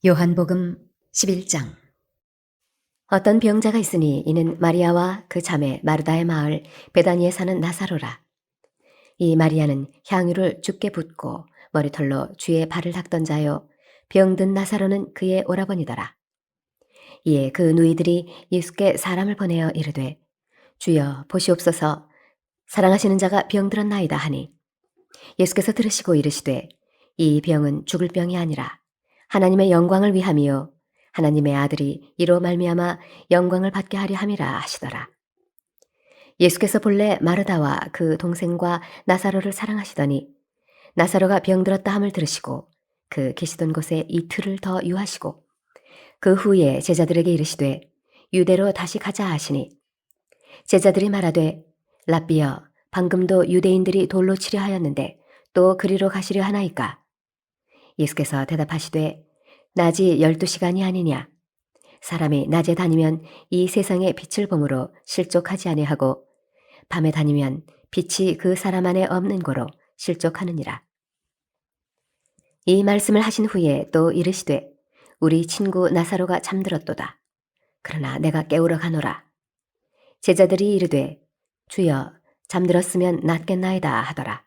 요한복음 11장. 어떤 병자가 있으니 이는 마리아와 그 자매 마르다의 마을 베다니에 사는 나사로라. 이 마리아는 향유를 주께 붓고 머리털로 주의 발을 닦던 자요, 병든 나사로는 그의 오라버니더라. 이에 그 누이들이 예수께 사람을 보내어 이르되, 주여 보시옵소서, 사랑하시는 자가 병들었나이다 하니, 예수께서 들으시고 이르시되, 이 병은 죽을 병이 아니라 하나님의 영광을 위함이요 하나님의 아들이 이로 말미암아 영광을 받게 하려 함이라 하시더라. 예수께서 본래 마르다와 그 동생과 나사로를 사랑하시더니 나사로가 병들었다 함을 들으시고 그 계시던 곳에 이틀을 더 유하시고 그 후에 제자들에게 이르시되 유대로 다시 가자 하시니, 제자들이 말하되 랍비여, 방금도 유대인들이 돌로 치려 하였는데 또 그리로 가시려 하나이까? 예수께서 대답하시되 낮이 12시간이 아니냐? 사람이 낮에 다니면 이 세상의 빛을 보므로 실족하지 아니하고 밤에 다니면 빛이 그 사람 안에 없는 고로 실족하느니라. 이 말씀을 하신 후에 또 이르시되 우리 친구 나사로가 잠들었도다. 그러나 내가 깨우러 가노라. 제자들이 이르되 주여, 잠들었으면 낫겠나이다 하더라.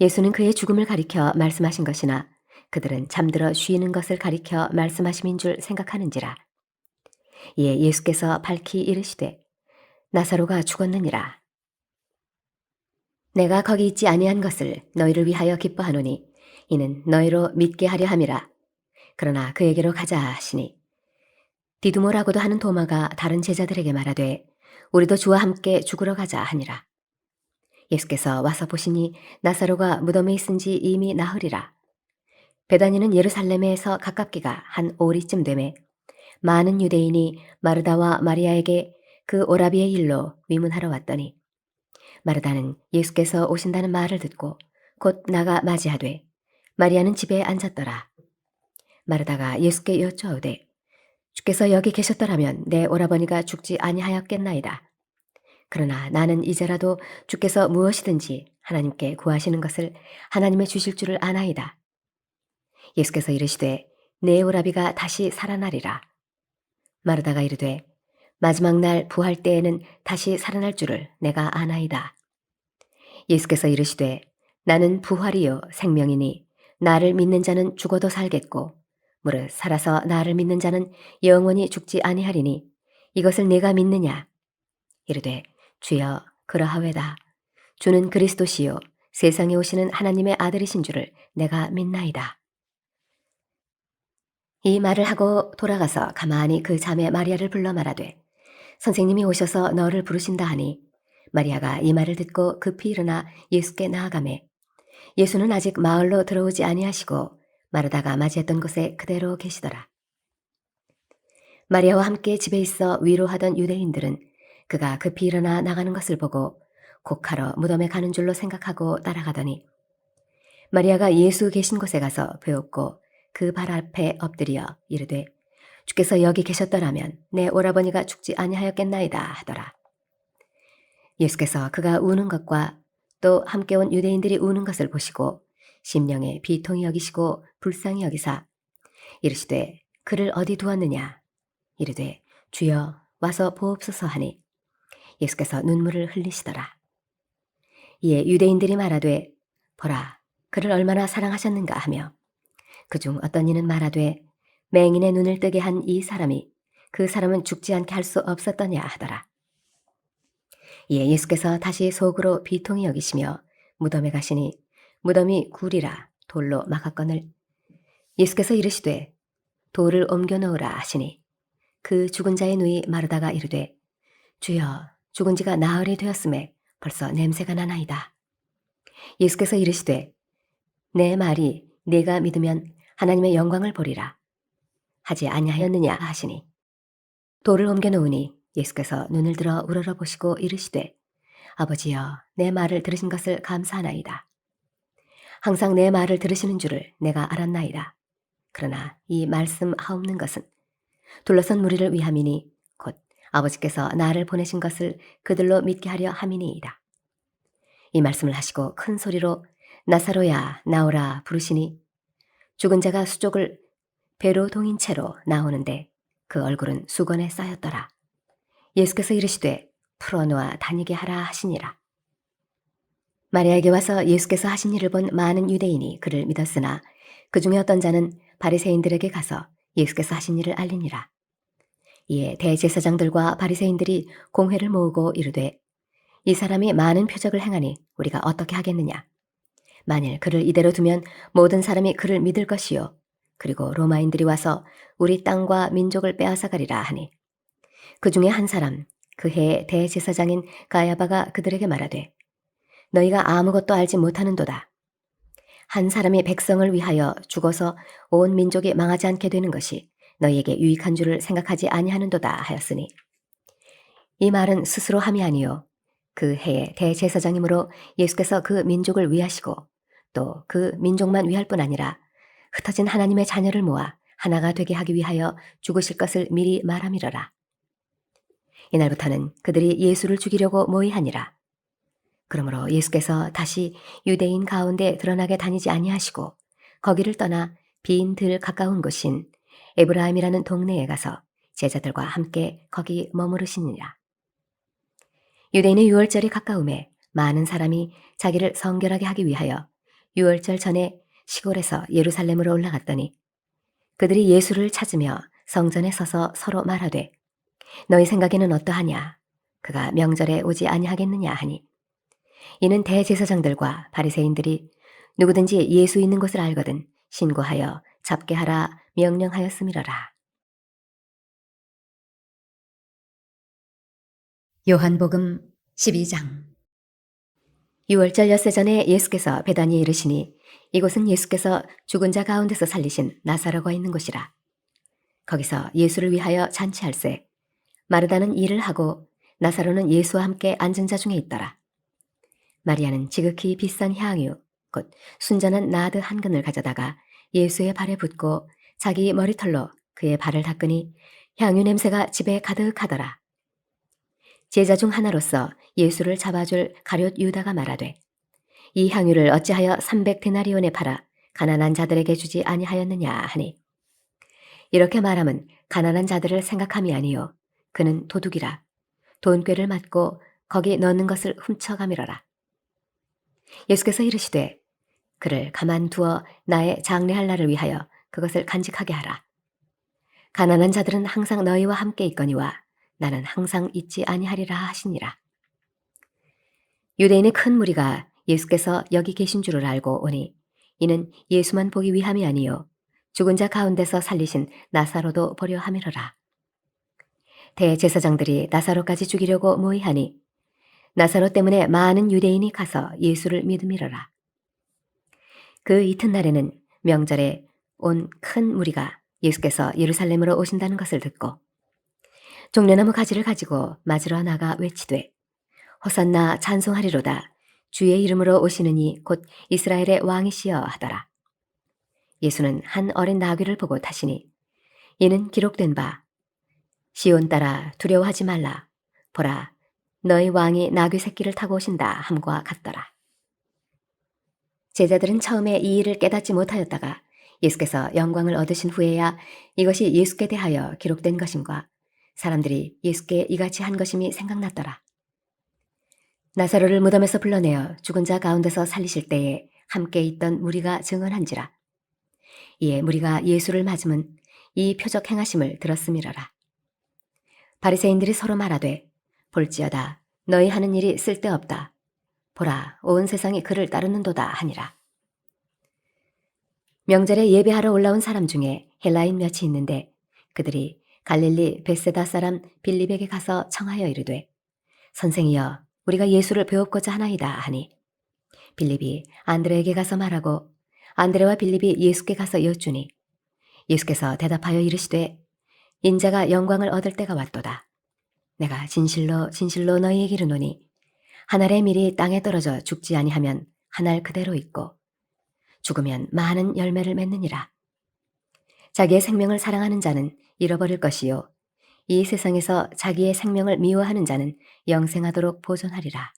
예수는 그의 죽음을 가리켜 말씀하신 것이나 그들은 잠들어 쉬는 것을 가리켜 말씀하심인 줄 생각하는지라. 이에 예수께서 밝히 이르시되 나사로가 죽었느니라. 내가 거기 있지 아니한 것을 너희를 위하여 기뻐하노니 이는 너희로 믿게 하려 함이라. 그러나 그에게로 가자 하시니, 디두모라고도 하는 도마가 다른 제자들에게 말하되 우리도 주와 함께 죽으러 가자 하니라. 예수께서 와서 보시니 나사로가 무덤에 있은지 이미 나흘이라. 베다니는 예루살렘에서 가깝기가 한 오리쯤 되매 많은 유대인이 마르다와 마리아에게 그 오라비의 일로 위문하러 왔더니, 마르다는 예수께서 오신다는 말을 듣고 곧 나가 맞이하되 마리아는 집에 앉았더라. 마르다가 예수께 여쭈어오되 주께서 여기 계셨더라면 내 오라버니가 죽지 아니하였겠나이다. 그러나 나는 이제라도 주께서 무엇이든지 하나님께 구하시는 것을 하나님의 주실 줄을 아나이다. 예수께서 이르시되 내 오라비가 다시 살아나리라. 마르다가 이르되 마지막 날 부활 때에는 다시 살아날 줄을 내가 아나이다. 예수께서 이르시되 나는 부활이요 생명이니 나를 믿는 자는 죽어도 살겠고 무릇 살아서 나를 믿는 자는 영원히 죽지 아니하리니 이것을 내가 믿느냐? 이르되 주여, 그러하외다. 주는 그리스도시요 세상에 오시는 하나님의 아들이신 줄을 내가 믿나이다. 이 말을 하고 돌아가서 가만히 그 자매 마리아를 불러 말하되 선생님이 오셔서 너를 부르신다 하니, 마리아가 이 말을 듣고 급히 일어나 예수께 나아가매 예수는 아직 마을로 들어오지 아니하시고 마르다가 맞이했던 곳에 그대로 계시더라. 마리아와 함께 집에 있어 위로하던 유대인들은 그가 급히 일어나 나가는 것을 보고 곡하러 무덤에 가는 줄로 생각하고 따라가더니, 마리아가 예수 계신 곳에 가서 배웠고 그 발 앞에 엎드려 이르되 주께서 여기 계셨더라면 내 오라버니가 죽지 아니하였겠나이다 하더라. 예수께서 그가 우는 것과 또 함께 온 유대인들이 우는 것을 보시고 심령에 비통히 여기시고 불쌍히 여기사 이르시되 그를 어디 두었느냐? 이르되 주여, 와서 보옵소서 하니 예수께서 눈물을 흘리시더라. 이에 유대인들이 말하되 보라, 그를 얼마나 사랑하셨는가 하며, 그중 어떤 이는 말하되 맹인의 눈을 뜨게 한 이 사람이 그 사람은 죽지 않게 할 수 없었더냐 하더라. 이에 예수께서 다시 속으로 비통히 여기시며 무덤에 가시니 무덤이 굴이라 돌로 막았거늘 예수께서 이르시되 돌을 옮겨 놓으라 하시니, 그 죽은 자의 누이 마르다가 이르되 주여, 죽은 지가 나흘이 되었음에 벌써 냄새가 나나이다. 예수께서 이르시되 내 말이 네가 믿으면 하나님의 영광을 보리라 하지 아니하였느냐 하시니, 돌을 옮겨 놓으니 예수께서 눈을 들어 우러러보시고 이르시되 아버지여, 내 말을 들으신 것을 감사하나이다. 항상 내 말을 들으시는 줄을 내가 알았나이다. 그러나 이 말씀 하옵는 것은 둘러선 무리를 위함이니 곧 아버지께서 나를 보내신 것을 그들로 믿게 하려 함이니이다. 이 말씀을 하시고 큰 소리로 나사로야 나오라 부르시니 죽은 자가 수족을 배로 동인 채로 나오는데 그 얼굴은 수건에 쌓였더라. 예수께서 이르시되 풀어놓아 다니게 하라 하시니라. 마리아에게 와서 예수께서 하신 일을 본 많은 유대인이 그를 믿었으나 그 중에 어떤 자는 바리새인들에게 가서 예수께서 하신 일을 알리니라. 이에 대제사장들과 바리새인들이 공회를 모으고 이르되 이 사람이 많은 표적을 행하니 우리가 어떻게 하겠느냐. 만일 그를 이대로 두면 모든 사람이 그를 믿을 것이요. 그리고 로마인들이 와서 우리 땅과 민족을 빼앗아가리라 하니 그 중에 한 사람 그 해의 대제사장인 가야바가 그들에게 말하되 너희가 아무것도 알지 못하는도다. 한 사람이 백성을 위하여 죽어서 온 민족이 망하지 않게 되는 것이 너희에게 유익한 줄을 생각하지 아니하는도다 하였으니 이 말은 스스로 함이 아니요 그 해의 대제사장이므로 예수께서 그 민족을 위하시고 또 그 민족만 위할 뿐 아니라 흩어진 하나님의 자녀를 모아 하나가 되게 하기 위하여 죽으실 것을 미리 말함이러라. 이날부터는 그들이 예수를 죽이려고 모의하니라. 그러므로 예수께서 다시 유대인 가운데 드러나게 다니지 아니하시고 거기를 떠나 빈 들 가까운 곳인 에브라임이라는 동네에 가서 제자들과 함께 거기 머무르시니라. 유대인의 유월절이 가까움에 많은 사람이 자기를 성결하게 하기 위하여 유월절 전에 시골에서 예루살렘으로 올라갔더니 그들이 예수를 찾으며 성전에 서서 서로 말하되 너희 생각에는 어떠하냐? 그가 명절에 오지 아니하겠느냐 하니 이는 대제사장들과 바리새인들이 누구든지 예수 있는 곳을 알거든 신고하여 잡게 하라 명령하였음이러라. 요한복음 12장. 유월절 엿새 전에 예수께서 베다니에 이르시니 이곳은 예수께서 죽은 자 가운데서 살리신 나사로가 있는 곳이라. 거기서 예수를 위하여 잔치할세 마르다는 일을 하고 나사로는 예수와 함께 앉은 자 중에 있더라. 마리아는 지극히 비싼 향유 곧 순전한 나드 한 근을 가져다가 예수의 발에 붓고 자기 머리털로 그의 발을 닦으니 향유 냄새가 집에 가득하더라. 제자 중 하나로서 예수를 잡아줄 가룟 유다가 말하되 이 향유를 어찌하여 300데나리온에 팔아 가난한 자들에게 주지 아니하였느냐 하니 이렇게 말함은 가난한 자들을 생각함이 아니요 그는 도둑이라 돈꾀를 맞고 거기 넣는 것을 훔쳐가미러라. 예수께서 이르시되 그를 가만두어 나의 장례할 날을 위하여 그것을 간직하게 하라. 가난한 자들은 항상 너희와 함께 있거니와 나는 항상 있지 아니하리라 하시니라. 유대인의 큰 무리가 예수께서 여기 계신 줄을 알고 오니 이는 예수만 보기 위함이 아니요 죽은 자 가운데서 살리신 나사로도 보려 함이로라. 대제사장들이 나사로까지 죽이려고 모의하니 나사로 때문에 많은 유대인이 가서 예수를 믿음이로라. 그 이튿날에는 명절에 온 큰 무리가 예수께서 예루살렘으로 오신다는 것을 듣고 종려나무 가지를 가지고 맞으러 나가 외치되 호산나 찬송하리로다 주의 이름으로 오시느니 곧 이스라엘의 왕이시여 하더라. 예수는 한 어린 나귀를 보고 타시니 이는 기록된 바 시온 딸아 두려워하지 말라 보라 너희 왕이 나귀 새끼를 타고 오신다 함과 같더라. 제자들은 처음에 이 일을 깨닫지 못하였다가 예수께서 영광을 얻으신 후에야 이것이 예수께 대하여 기록된 것임과 사람들이 예수께 이같이 한 것임이 생각났더라. 나사로를 무덤에서 불러내어 죽은 자 가운데서 살리실 때에 함께 있던 무리가 증언한지라. 이에 무리가 예수를 맞음은 이 표적 행하심을 들었음이러라. 바리새인들이 서로 말하되 볼지어다 너희 하는 일이 쓸데없다. 보라 온 세상이 그를 따르는도다 하니라. 명절에 예배하러 올라온 사람 중에 헬라인 몇이 있는데 그들이 갈릴리 벳세다 사람 빌립에게 가서 청하여 이르되 선생이여 우리가 예수를 배웁고자 하나이다 하니 빌립이 안드레에게 가서 말하고 안드레와 빌립이 예수께 가서 여쭈니 예수께서 대답하여 이르시되 인자가 영광을 얻을 때가 왔도다. 내가 진실로 진실로 너희에게 이르노니 한 알의 밀이 땅에 떨어져 죽지 아니하면 한 알 그대로 있고 죽으면 많은 열매를 맺느니라. 자기의 생명을 사랑하는 자는 잃어버릴 것이요 이 세상에서 자기의 생명을 미워하는 자는 영생하도록 보존하리라.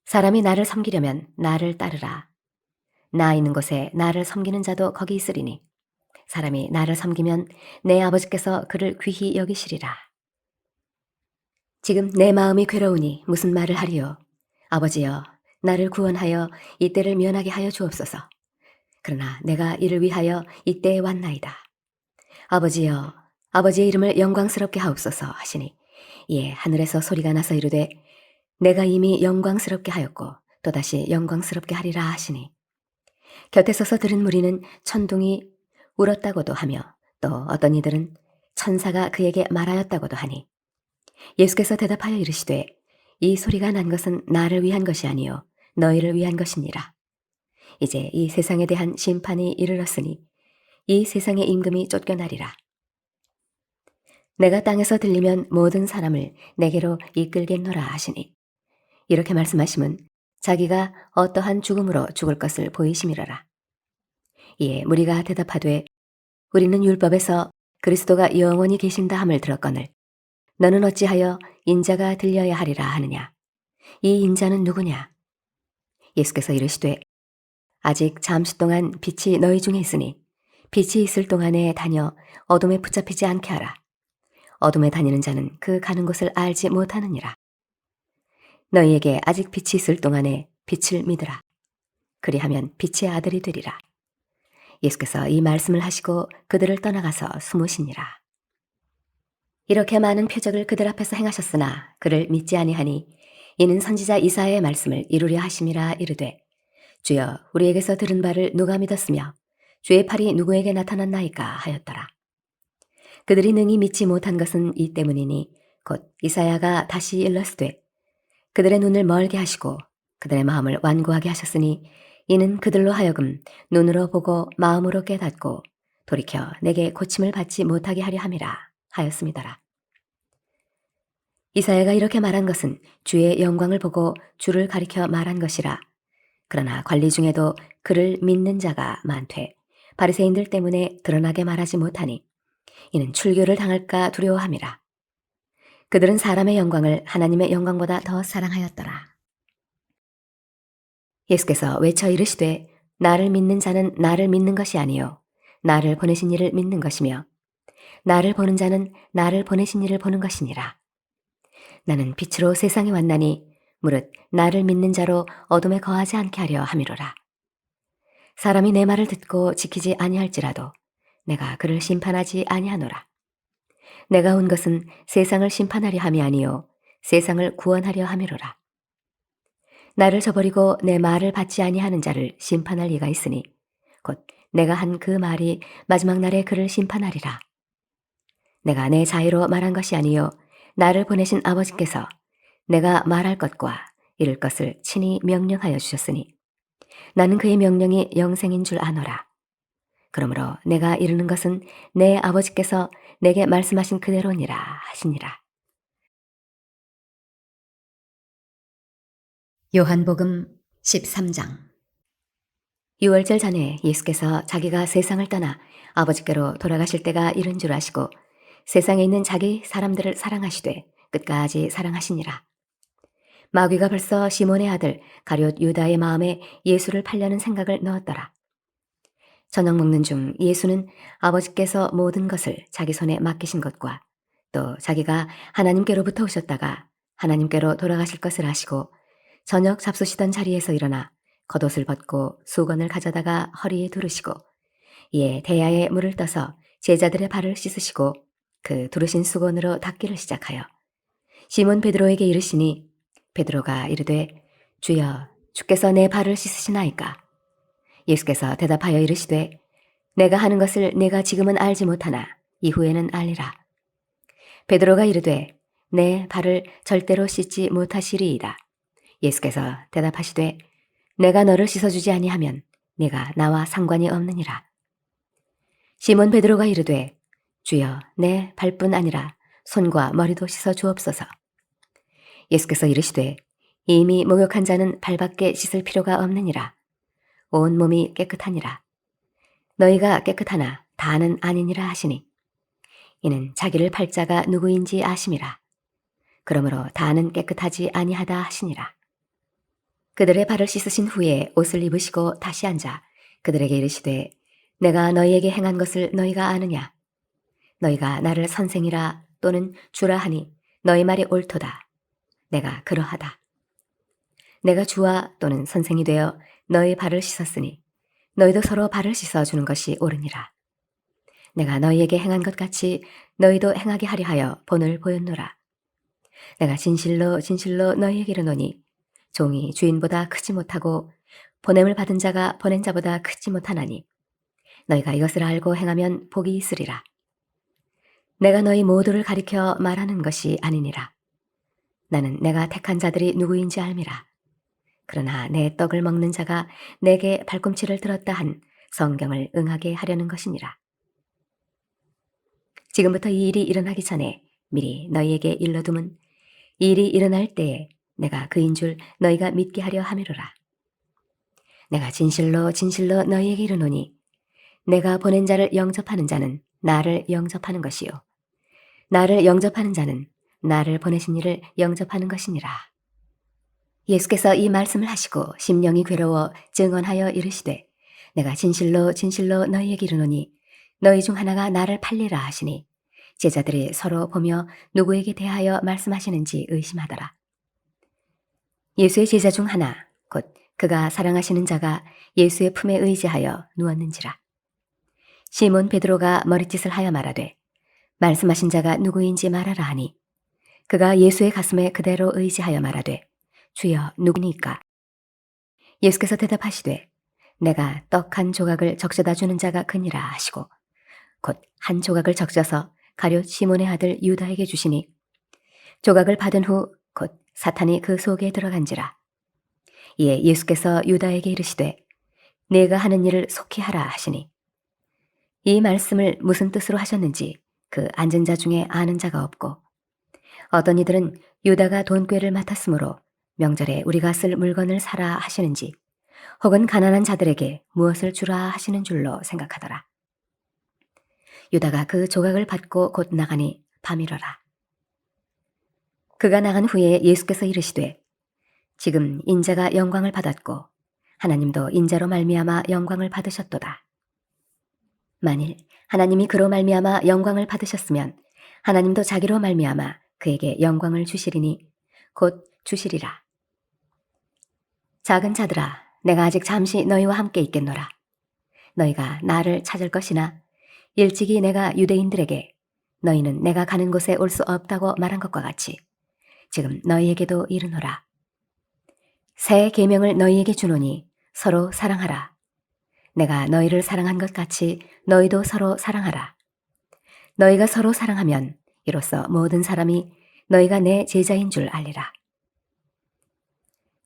사람이 나를 섬기려면 나를 따르라. 나 있는 곳에 나를 섬기는 자도 거기 있으리니 사람이 나를 섬기면 내 아버지께서 그를 귀히 여기시리라. 지금 내 마음이 괴로우니 무슨 말을 하리요. 아버지여, 나를 구원하여 이 때를 면하게 하여 주옵소서. 그러나 내가 이를 위하여 이때에 왔나이다. 아버지여, 아버지의 이름을 영광스럽게 하옵소서 하시니 이에 하늘에서 소리가 나서 이르되 내가 이미 영광스럽게 하였고 또다시 영광스럽게 하리라 하시니 곁에 서서 들은 무리는 천둥이 울었다고도 하며 또 어떤 이들은 천사가 그에게 말하였다고도 하니 예수께서 대답하여 이르시되 이 소리가 난 것은 나를 위한 것이 아니요 너희를 위한 것이니라. 이제 이 세상에 대한 심판이 이르렀으니 이 세상의 임금이 쫓겨나리라. 내가 땅에서 들리면 모든 사람을 내게로 이끌겠노라 하시니 이렇게 말씀하심은 자기가 어떠한 죽음으로 죽을 것을 보이심이로라. 이에 무리가 대답하되 우리는 율법에서 그리스도가 영원히 계신다 함을 들었거늘 너는 어찌하여 인자가 들려야 하리라 하느냐. 이 인자는 누구냐. 예수께서 이르시되 아직 잠시 동안 빛이 너희 중에 있으니 빛이 있을 동안에 다녀 어둠에 붙잡히지 않게 하라. 어둠에 다니는 자는 그 가는 곳을 알지 못하느니라. 너희에게 아직 빛이 있을 동안에 빛을 믿으라. 그리하면 빛의 아들이 되리라. 예수께서 이 말씀을 하시고 그들을 떠나가서 숨으시니라. 이렇게 많은 표적을 그들 앞에서 행하셨으나 그를 믿지 아니하니 이는 선지자 이사야의 말씀을 이루려 하심이라. 이르되 주여 우리에게서 들은 바를 누가 믿었으며 주의 팔이 누구에게 나타났나이까 하였더라. 그들이 능히 믿지 못한 것은 이 때문이니 곧 이사야가 다시 일렀으되 그들의 눈을 멀게 하시고 그들의 마음을 완고하게 하셨으니 이는 그들로 하여금 눈으로 보고 마음으로 깨닫고 돌이켜 내게 고침을 받지 못하게 하려 함이라 하였음이더라. 이사야가 이렇게 말한 것은 주의 영광을 보고 주를 가리켜 말한 것이라. 그러나 관리 중에도 그를 믿는 자가 많되 바리새인들 때문에 드러나게 말하지 못하니 이는 출교를 당할까 두려워함이라. 그들은 사람의 영광을 하나님의 영광보다 더 사랑하였더라. 예수께서 외쳐 이르시되 나를 믿는 자는 나를 믿는 것이 아니요 나를 보내신 이를 믿는 것이며 나를 보는 자는 나를 보내신 이를 보는 것이니라. 나는 빛으로 세상에 왔나니 무릇 나를 믿는 자로 어둠에 거하지 않게 하려 함이로라. 사람이 내 말을 듣고 지키지 아니할지라도 내가 그를 심판하지 아니하노라. 내가 온 것은 세상을 심판하려 함이 아니요 세상을 구원하려 함이로라. 나를 저버리고 내 말을 받지 아니하는 자를 심판할 이가 있으니 곧 내가 한 그 말이 마지막 날에 그를 심판하리라. 내가 내 자유로 말한 것이 아니요 나를 보내신 아버지께서 내가 말할 것과 이룰 것을 친히 명령하여 주셨으니 나는 그의 명령이 영생인 줄 아노라. 그러므로 내가 이르는 것은 내 아버지께서 내게 말씀하신 그대로니라 하시니라. 요한복음 13장. 유월절 전에 예수께서 자기가 세상을 떠나 아버지께로 돌아가실 때가 이른 줄 아시고 세상에 있는 자기 사람들을 사랑하시되 끝까지 사랑하시니라. 마귀가 벌써 시몬의 아들 가룟 유다의 마음에 예수를 팔려는 생각을 넣었더라. 저녁 먹는 중 예수는 아버지께서 모든 것을 자기 손에 맡기신 것과 또 자기가 하나님께로부터 오셨다가 하나님께로 돌아가실 것을 아시고 저녁 잡수시던 자리에서 일어나 겉옷을 벗고 수건을 가져다가 허리에 두르시고 이에 대야에 물을 떠서 제자들의 발을 씻으시고 그 두르신 수건으로 닦기를 시작하여 시몬 베드로에게 이르시니 베드로가 이르되 주여 주께서 내 발을 씻으시나이까. 예수께서 대답하여 이르시되 내가 하는 것을 내가 지금은 알지 못하나 이후에는 알리라. 베드로가 이르되 내 발을 절대로 씻지 못하시리이다. 예수께서 대답하시되 내가 너를 씻어주지 아니하면 네가 나와 상관이 없느니라. 시몬 베드로가 이르되 주여 내 발뿐 아니라 손과 머리도 씻어 주옵소서. 예수께서 이르시되 이미 목욕한 자는 발밖에 씻을 필요가 없느니라. 온 몸이 깨끗하니라. 너희가 깨끗하나 다는 아니니라 하시니 이는 자기를 팔 자가 누구인지 아심이라. 그러므로 다는 깨끗하지 아니하다 하시니라. 그들의 발을 씻으신 후에 옷을 입으시고 다시 앉아 그들에게 이르시되 내가 너희에게 행한 것을 너희가 아느냐? 너희가 나를 선생이라 또는 주라 하니 너희 말이 옳도다. 내가 그러하다. 내가 주와 또는 선생이 되어 너희 발을 씻었으니 너희도 서로 발을 씻어주는 것이 옳으니라. 내가 너희에게 행한 것 같이 너희도 행하게 하려 하여 본을 보였노라. 내가 진실로 진실로 너희에게 이르노니 종이 주인보다 크지 못하고 보냄을 받은 자가 보낸 자보다 크지 못하나니 너희가 이것을 알고 행하면 복이 있으리라. 내가 너희 모두를 가리켜 말하는 것이 아니니라. 나는 내가 택한 자들이 누구인지 알미라. 그러나 내 떡을 먹는 자가 내게 발꿈치를 들었다 한 성경을 응하게 하려는 것이니라. 지금부터 이 일이 일어나기 전에 미리 너희에게 일러둠은 이 일이 일어날 때에 내가 그인 줄 너희가 믿게 하려 함이로라. 내가 진실로 진실로 너희에게 이르노니 내가 보낸 자를 영접하는 자는 나를 영접하는 것이요 나를 영접하는 자는 나를 보내신 이를 영접하는 것이니라. 예수께서 이 말씀을 하시고 심령이 괴로워 증언하여 이르시되 내가 진실로 진실로 너희에게 이르노니 너희 중 하나가 나를 팔리라 하시니 제자들이 서로 보며 누구에게 대하여 말씀하시는지 의심하더라. 예수의 제자 중 하나 곧 그가 사랑하시는 자가 예수의 품에 의지하여 누웠는지라. 시몬 베드로가 머릿짓을 하여 말하되 말씀하신 자가 누구인지 말하라 하니 그가 예수의 가슴에 그대로 의지하여 말하되 주여 누구니까? 예수께서 대답하시되 내가 떡 한 조각을 적셔다 주는 자가 그니라 하시고 곧 한 조각을 적셔서 가룟 시몬의 아들 유다에게 주시니 조각을 받은 후 곧 사탄이 그 속에 들어간지라. 이에 예수께서 유다에게 이르시되 내가 하는 일을 속히 하라 하시니 이 말씀을 무슨 뜻으로 하셨는지 그 앉은 자 중에 아는 자가 없고 어떤 이들은 유다가 돈꾀를 맡았으므로 명절에 우리가 쓸 물건을 사라 하시는지 혹은 가난한 자들에게 무엇을 주라 하시는 줄로 생각하더라. 유다가 그 조각을 받고 곧 나가니 밤이러라. 그가 나간 후에 예수께서 이르시되 지금 인자가 영광을 받았고 하나님도 인자로 말미암아 영광을 받으셨도다. 만일 하나님이 그로 말미암아 영광을 받으셨으면 하나님도 자기로 말미암아 그에게 영광을 주시리니 곧 주시리라. 작은 자들아 내가 아직 잠시 너희와 함께 있겠노라. 너희가 나를 찾을 것이나 일찍이 내가 유대인들에게 너희는 내가 가는 곳에 올 수 없다고 말한 것과 같이 지금 너희에게도 이르노라. 새 계명을 너희에게 주노니 서로 사랑하라. 내가 너희를 사랑한 것 같이 너희도 서로 사랑하라. 너희가 서로 사랑하면 이로써 모든 사람이 너희가 내 제자인 줄 알리라.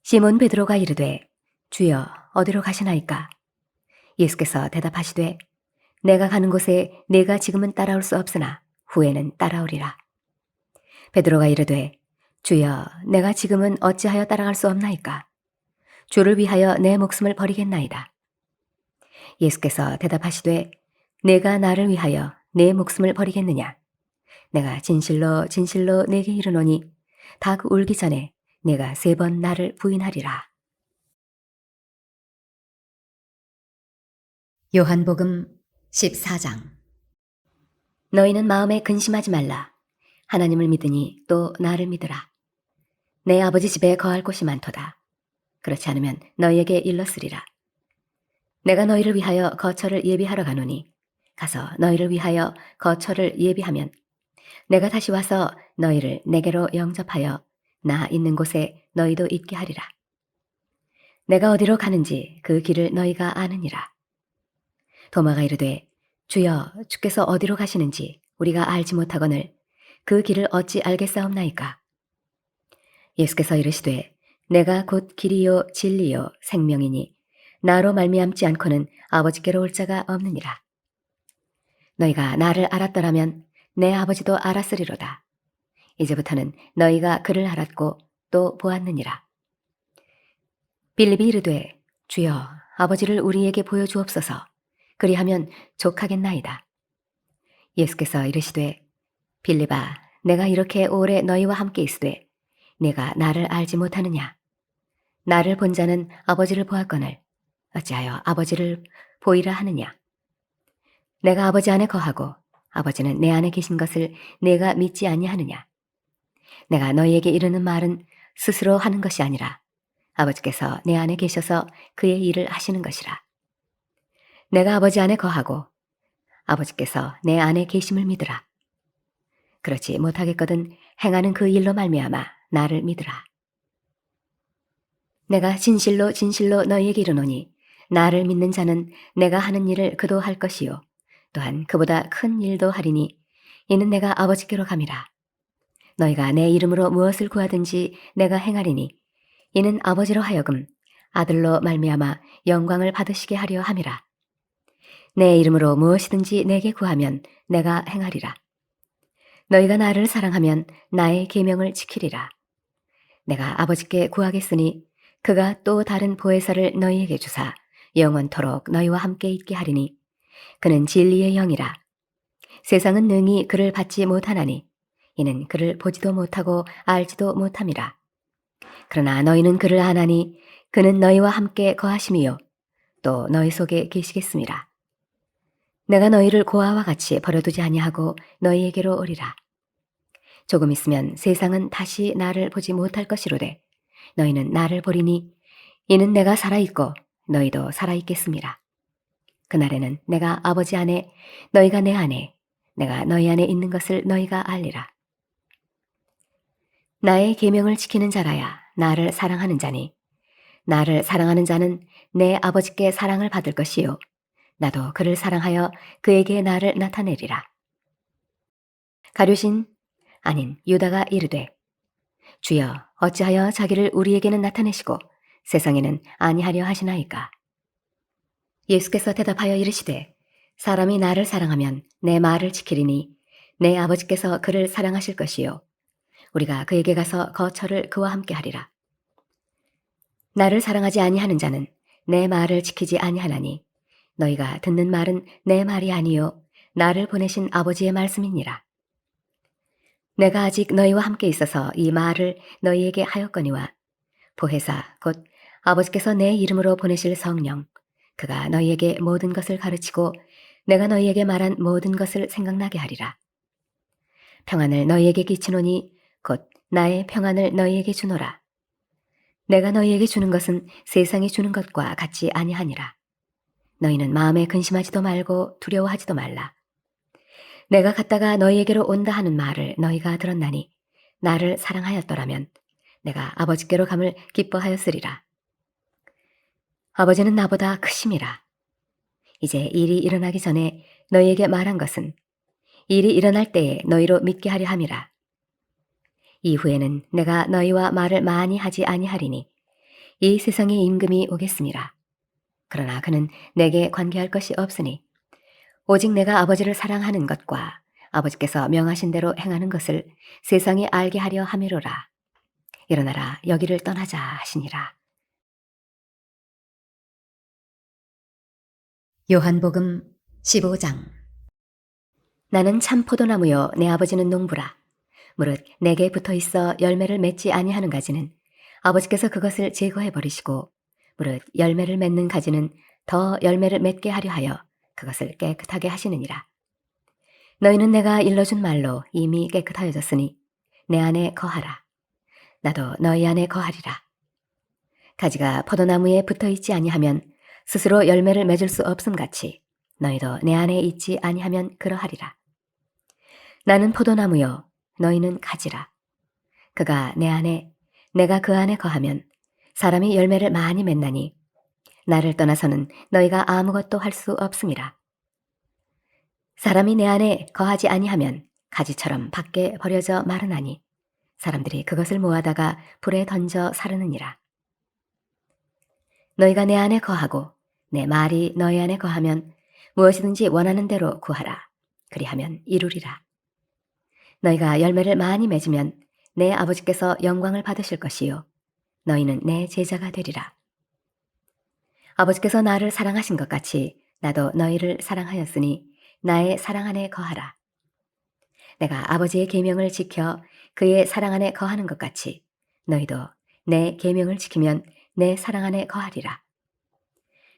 시몬 베드로가 이르되 주여 어디로 가시나이까? 예수께서 대답하시되 내가 가는 곳에 내가 지금은 따라올 수 없으나 후에는 따라오리라. 베드로가 이르되 주여 내가 지금은 어찌하여 따라갈 수 없나이까? 주를 위하여 내 목숨을 버리겠나이다. 예수께서 대답하시되 내가 나를 위하여 내 목숨을 버리겠느냐? 내가 진실로 진실로 내게 이르노니 닭 울기 전에 내가 3번 나를 부인하리라. 요한복음 14장. 너희는 마음에 근심하지 말라. 하나님을 믿으니 또 나를 믿으라. 내 아버지 집에 거할 곳이 많도다. 그렇지 않으면 너희에게 일렀으리라. 내가 너희를 위하여 거처를 예비하러 가노니 가서 너희를 위하여 거처를 예비하면 내가 다시 와서 너희를 내게로 영접하여 나 있는 곳에 너희도 있게 하리라. 내가 어디로 가는지 그 길을 너희가 아느니라. 도마가 이르되 주여 주께서 어디로 가시는지 우리가 알지 못하거늘 그 길을 어찌 알겠사옵나이까? 예수께서 이르시되 내가 곧 길이요 진리요 생명이니 나로 말미암지 않고는 아버지께로 올 자가 없느니라. 너희가 나를 알았더라면 내 아버지도 알았으리로다. 이제부터는 너희가 그를 알았고 또 보았느니라. 빌립이 이르되 주여 아버지를 우리에게 보여주옵소서. 그리하면 족하겠나이다. 예수께서 이르시되 빌립아 내가 이렇게 오래 너희와 함께 있으되 내가 나를 알지 못하느냐? 나를 본 자는 아버지를 보았거늘 어찌하여 아버지를 보이라 하느냐? 내가 아버지 안에 거하고 아버지는 내 안에 계신 것을 내가 믿지 아니하느냐? 내가 너희에게 이르는 말은 스스로 하는 것이 아니라 아버지께서 내 안에 계셔서 그의 일을 하시는 것이라. 내가 아버지 안에 거하고 아버지께서 내 안에 계심을 믿으라. 그렇지 못하겠거든 행하는 그 일로 말미암아 나를 믿으라. 내가 진실로 진실로 너희에게 이르노니 나를 믿는 자는 내가 하는 일을 그도 할 것이요 또한 그보다 큰 일도 하리니 이는 내가 아버지께로 감이라. 너희가 내 이름으로 무엇을 구하든지 내가 행하리니 이는 아버지로 하여금 아들로 말미암아 영광을 받으시게 하려 함이라. 내 이름으로 무엇이든지 내게 구하면 내가 행하리라. 너희가 나를 사랑하면 나의 계명을 지키리라. 내가 아버지께 구하겠으니 그가 또 다른 보혜사를 너희에게 주사 영원토록 너희와 함께 있게 하리니 그는 진리의 영이라. 세상은 능히 그를 받지 못하나니 이는 그를 보지도 못하고 알지도 못함이라. 그러나 너희는 그를 아나니 그는 너희와 함께 거하심이요 또 너희 속에 계시겠음이라. 내가 너희를 고아와 같이 버려두지 아니하고 너희에게로 오리라. 조금 있으면 세상은 다시 나를 보지 못할 것이로되 너희는 나를 보리니 이는 내가 살아있고 너희도 살아있겠음이라. 그날에는 내가 아버지 안에 너희가 내 안에 내가 너희 안에 있는 것을 너희가 알리라. 나의 계명을 지키는 자라야 나를 사랑하는 자니 나를 사랑하는 자는 내 아버지께 사랑을 받을 것이요 나도 그를 사랑하여 그에게 나를 나타내리라. 가룟신 아닌 유다가 이르되 주여 어찌하여 자기를 우리에게는 나타내시고 세상에는 아니하려 하시나이까. 예수께서 대답하여 이르시되 사람이 나를 사랑하면 내 말을 지키리니 내 아버지께서 그를 사랑하실 것이요 우리가 그에게 가서 거처를 그와 함께 하리라. 나를 사랑하지 아니하는 자는 내 말을 지키지 아니하나니 너희가 듣는 말은 내 말이 아니요 나를 보내신 아버지의 말씀이니라. 내가 아직 너희와 함께 있어서 이 말을 너희에게 하였거니와 보혜사 곧 아버지께서 내 이름으로 보내실 성령 그가 너희에게 모든 것을 가르치고 내가 너희에게 말한 모든 것을 생각나게 하리라. 평안을 너희에게 끼치노니 곧 나의 평안을 너희에게 주노라. 내가 너희에게 주는 것은 세상이 주는 것과 같지 아니하니라. 너희는 마음에 근심하지도 말고 두려워하지도 말라. 내가 갔다가 너희에게로 온다 하는 말을 너희가 들었나니 나를 사랑하였더라면 내가 아버지께로 감을 기뻐하였으리라. 아버지는 나보다 크심이라. 이제 일이 일어나기 전에 너희에게 말한 것은 일이 일어날 때에 너희로 믿게 하려 함이라. 이후에는 내가 너희와 말을 많이 하지 아니하리니 이 세상의 임금이 오겠음이라. 그러나 그는 내게 관계할 것이 없으니 오직 내가 아버지를 사랑하는 것과 아버지께서 명하신 대로 행하는 것을 세상에 알게 하려 함이로라. 일어나라 여기를 떠나자 하시니라. 요한복음 15장. 나는 참 포도나무요 내 아버지는 농부라. 무릇 내게 붙어있어 열매를 맺지 아니하는 가지는 아버지께서 그것을 제거해 버리시고 무릇 열매를 맺는 가지는 더 열매를 맺게 하려 하여 그것을 깨끗하게 하시느니라. 너희는 내가 일러준 말로 이미 깨끗하여졌으니 내 안에 거하라. 나도 너희 안에 거하리라. 가지가 포도나무에 붙어있지 아니하면 스스로 열매를 맺을 수 없음같이 너희도 내 안에 있지 아니하면 그러하리라. 나는 포도나무요 너희는 가지라. 그가 내 안에 내가 그 안에 거하면 사람이 열매를 많이 맺나니 나를 떠나서는 너희가 아무것도 할 수 없음이라. 사람이 내 안에 거하지 아니하면 가지처럼 밖에 버려져 마르나니 사람들이 그것을 모아다가 불에 던져 사르느니라. 너희가 내 안에 거하고 내 말이 너희 안에 거하면 무엇이든지 원하는 대로 구하라. 그리하면 이루리라. 너희가 열매를 많이 맺으면 내 아버지께서 영광을 받으실 것이요 너희는 내 제자가 되리라. 아버지께서 나를 사랑하신 것 같이 나도 너희를 사랑하였으니 나의 사랑 안에 거하라. 내가 아버지의 계명을 지켜 그의 사랑 안에 거하는 것 같이 너희도 내 계명을 지키면 내 사랑 안에 거하리라.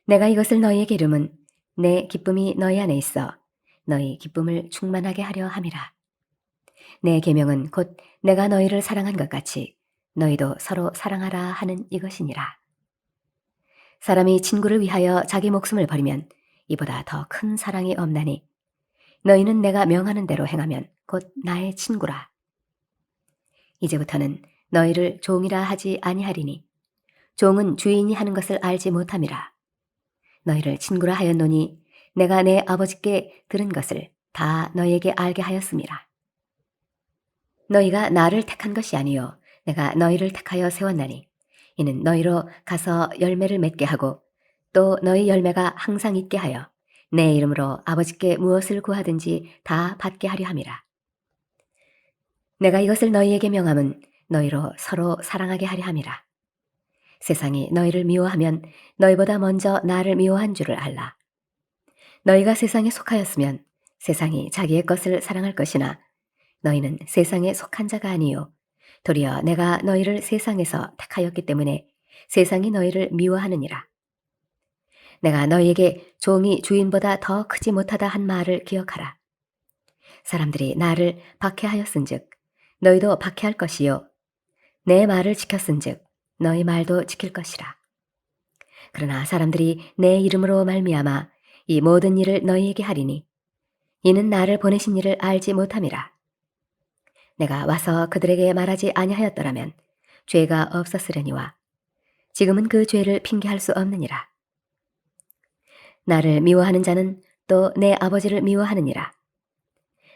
내가 이것을 너희에게 이름은 내 기쁨이 너희 안에 있어 너희 기쁨을 충만하게 하려 함이라. 내 계명은 곧 내가 너희를 사랑한 것 같이 너희도 서로 사랑하라 하는 이것이니라. 사람이 친구를 위하여 자기 목숨을 버리면 이보다 더 큰 사랑이 없나니 너희는 내가 명하는 대로 행하면 곧 나의 친구라. 이제부터는 너희를 종이라 하지 아니하리니 종은 주인이 하는 것을 알지 못함이라. 너희를 친구라 하였노니 내가 내 아버지께 들은 것을 다 너희에게 알게 하였음이라. 너희가 나를 택한 것이 아니요 내가 너희를 택하여 세웠나니 이는 너희로 가서 열매를 맺게 하고 또 너희 열매가 항상 있게 하여 내 이름으로 아버지께 무엇을 구하든지 다 받게 하려 함이라. 내가 이것을 너희에게 명함은 너희로 서로 사랑하게 하려 함이라. 세상이 너희를 미워하면 너희보다 먼저 나를 미워한 줄을 알라. 너희가 세상에 속하였으면 세상이 자기의 것을 사랑할 것이나 너희는 세상에 속한 자가 아니요 도리어 내가 너희를 세상에서 택하였기 때문에 세상이 너희를 미워하느니라. 내가 너희에게 종이 주인보다 더 크지 못하다 한 말을 기억하라. 사람들이 나를 박해하였은즉 너희도 박해할 것이요 내 말을 지켰은즉 너희 말도 지킬 것이라. 그러나 사람들이 내 이름으로 말미암아 이 모든 일을 너희에게 하리니 이는 나를 보내신 이를 알지 못함이라. 내가 와서 그들에게 말하지 아니하였더라면 죄가 없었으려니와 지금은 그 죄를 핑계할 수 없느니라. 나를 미워하는 자는 또 내 아버지를 미워하느니라.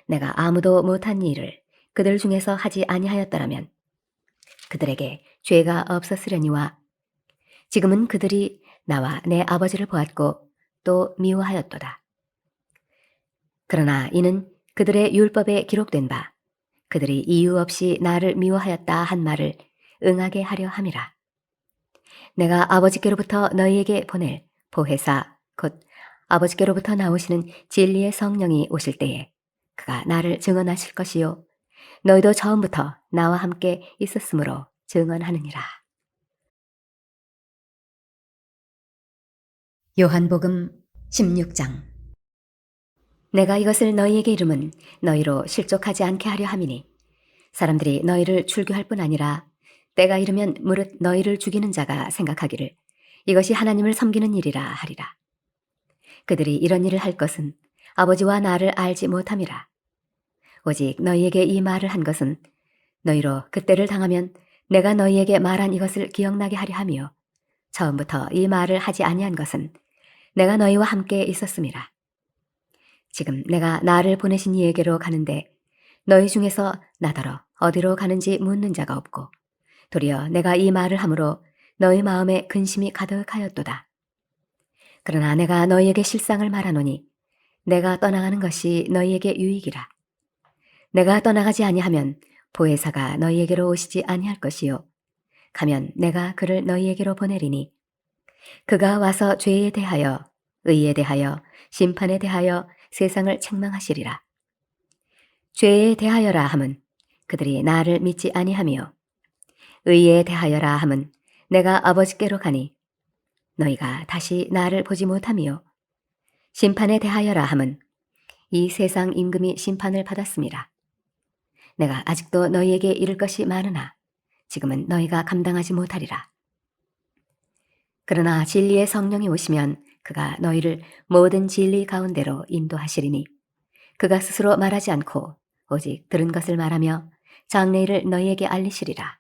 내가 아무도 못한 일을 그들 중에서 하지 아니하였더라면 그들에게 죄가 없었으려니와 지금은 그들이 나와 내 아버지를 보았고 또 미워하였도다. 그러나 이는 그들의 율법에 기록된 바 그들이 이유 없이 나를 미워하였다 한 말을 응하게 하려 함이라. 내가 아버지께로부터 너희에게 보낼 보혜사 곧 아버지께로부터 나오시는 진리의 성령이 오실 때에 그가 나를 증언하실 것이요 너희도 처음부터 나와 함께 있었으므로 증언하느니라. 요한복음 16장. 내가 이것을 너희에게 이름은 너희로 실족하지 않게 하려 함이니 사람들이 너희를 출교할 뿐 아니라 때가 이르면 무릇 너희를 죽이는 자가 생각하기를 이것이 하나님을 섬기는 일이라 하리라. 그들이 이런 일을 할 것은 아버지와 나를 알지 못함이라. 오직 너희에게 이 말을 한 것은 너희로 그때를 당하면 내가 너희에게 말한 이것을 기억나게 하려 하며 처음부터 이 말을 하지 아니한 것은 내가 너희와 함께 있었음이라. 지금 내가 나를 보내신 이에게로 가는데 너희 중에서 나더러 어디로 가는지 묻는 자가 없고 도리어 내가 이 말을 함으로 너희 마음에 근심이 가득하였도다. 그러나 내가 너희에게 실상을 말하노니 내가 떠나가는 것이 너희에게 유익이라. 내가 떠나가지 아니하면 보혜사가 너희에게로 오시지 아니할 것이요 가면 내가 그를 너희에게로 보내리니 그가 와서 죄에 대하여 의에 대하여 심판에 대하여 세상을 책망하시리라. 죄에 대하여라 함은 그들이 나를 믿지 아니하며 의에 대하여라 함은 내가 아버지께로 가니 너희가 다시 나를 보지 못하며 심판에 대하여라 함은 이 세상 임금이 심판을 받았음이라. 내가 아직도 너희에게 이를 것이 많으나 지금은 너희가 감당하지 못하리라. 그러나 진리의 성령이 오시면 그가 너희를 모든 진리 가운데로 인도하시리니 그가 스스로 말하지 않고 오직 들은 것을 말하며 장래일을 너희에게 알리시리라.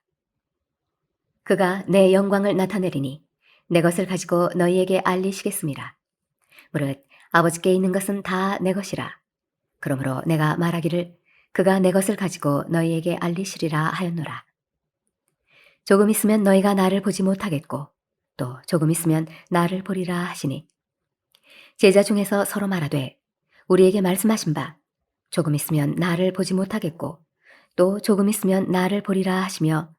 그가 내 영광을 나타내리니 내 것을 가지고 너희에게 알리시겠습니다. 무릇 아버지께 있는 것은 다 내 것이라. 그러므로 내가 말하기를 그가 내 것을 가지고 너희에게 알리시리라 하였노라. 조금 있으면 너희가 나를 보지 못하겠고 또 조금 있으면 나를 보리라 하시니 제자 중에서 서로 말하되 우리에게 말씀하신 바 조금 있으면 나를 보지 못하겠고 또 조금 있으면 나를 보리라 하시며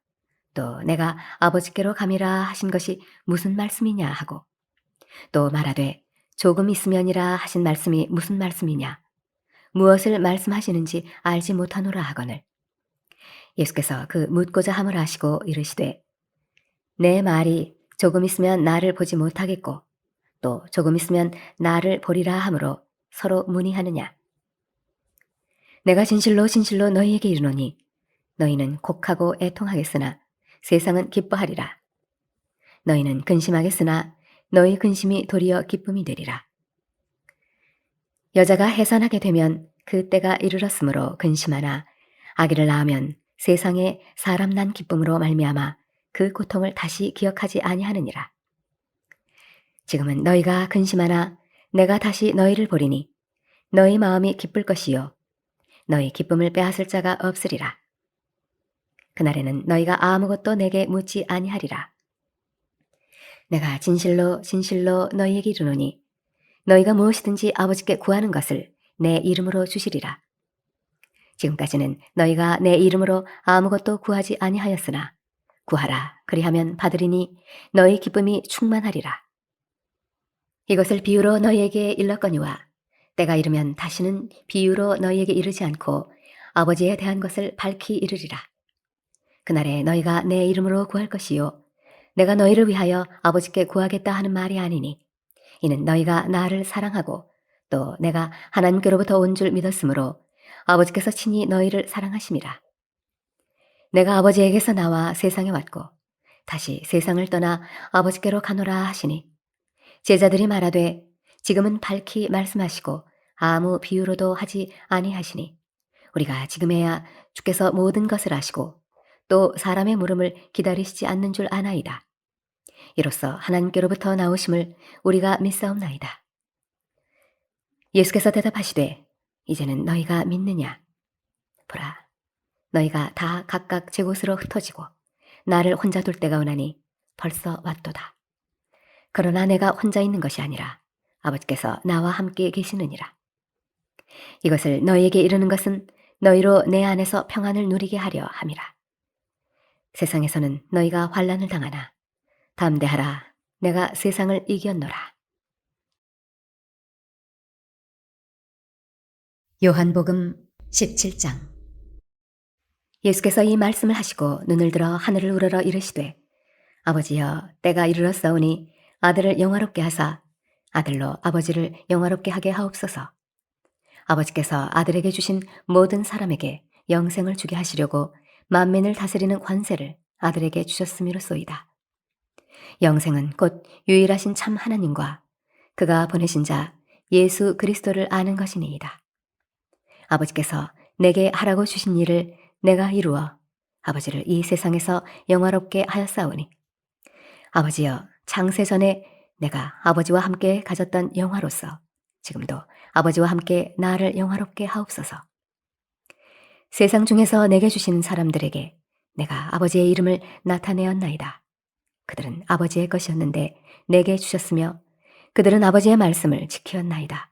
또 내가 아버지께로 감이라 하신 것이 무슨 말씀이냐 하고 또 말하되 조금 있으면이라 하신 말씀이 무슨 말씀이냐 무엇을 말씀하시는지 알지 못하노라 하거늘 예수께서 그 묻고자 함을 아시고 이르시되 내 말이 조금 있으면 나를 보지 못하겠고 또 조금 있으면 나를 보리라 함으로 서로 문의하느냐 내가 진실로 진실로 너희에게 이르노니 너희는 곡하고 애통하겠으나 세상은 기뻐하리라. 너희는 근심하겠으나 너희 근심이 도리어 기쁨이 되리라. 여자가 해산하게 되면 그 때가 이르렀으므로 근심하나 아기를 낳으면 세상에 사람 난 기쁨으로 말미암아 그 고통을 다시 기억하지 아니하느니라. 지금은 너희가 근심하나 내가 다시 너희를 보리니 너희 마음이 기쁠 것이요 너희 기쁨을 빼앗을 자가 없으리라. 그날에는 너희가 아무것도 내게 묻지 아니하리라. 내가 진실로 진실로 너희에게 이르노니 너희가 무엇이든지 아버지께 구하는 것을 내 이름으로 주시리라. 지금까지는 너희가 내 이름으로 아무것도 구하지 아니하였으나 구하라 그리하면 받으리니 너희 기쁨이 충만하리라. 이것을 비유로 너희에게 일렀거니와 때가 이르면 다시는 비유로 너희에게 이르지 않고 아버지에 대한 것을 밝히 이르리라. 그날에 너희가 내 이름으로 구할 것이요 내가 너희를 위하여 아버지께 구하겠다 하는 말이 아니니 이는 너희가 나를 사랑하고 또 내가 하나님께로부터 온 줄 믿었으므로 아버지께서 친히 너희를 사랑하심이라. 내가 아버지에게서 나와 세상에 왔고 다시 세상을 떠나 아버지께로 가노라 하시니 제자들이 말하되 지금은 밝히 말씀하시고 아무 비유로도 하지 아니하시니 우리가 지금에야 주께서 모든 것을 아시고 또 사람의 물음을 기다리시지 않는 줄 아나이다. 이로써 하나님께로부터 나오심을 우리가 믿사옵나이다. 예수께서 대답하시되 이제는 너희가 믿느냐? 보라, 너희가 다 각각 제 곳으로 흩어지고 나를 혼자 둘 때가 오나니 벌써 왔도다. 그러나 내가 혼자 있는 것이 아니라 아버지께서 나와 함께 계시느니라. 이것을 너희에게 이르는 것은 너희로 내 안에서 평안을 누리게 하려 함이라. 세상에서는 너희가 환난을 당하나 담대하라, 내가 세상을 이겼노라. 요한복음 17장. 예수께서 이 말씀을 하시고 눈을 들어 하늘을 우러러 이르시되 아버지여 때가 이르렀사오니 아들을 영화롭게 하사 아들로 아버지를 영화롭게 하게 하옵소서. 아버지께서 아들에게 주신 모든 사람에게 영생을 주게 하시려고 만민을 다스리는 관세를 아들에게 주셨음이로소이다. 영생은 곧 유일하신 참 하나님과 그가 보내신 자 예수 그리스도를 아는 것이니이다. 아버지께서 내게 하라고 주신 일을 내가 이루어 아버지를 이 세상에서 영화롭게 하였사오니 아버지여 창세 전에 내가 아버지와 함께 가졌던 영화로서 지금도 아버지와 함께 나를 영화롭게 하옵소서. 세상 중에서 내게 주신 사람들에게 내가 아버지의 이름을 나타내었나이다. 그들은 아버지의 것이었는데 내게 주셨으며 그들은 아버지의 말씀을 지키었나이다.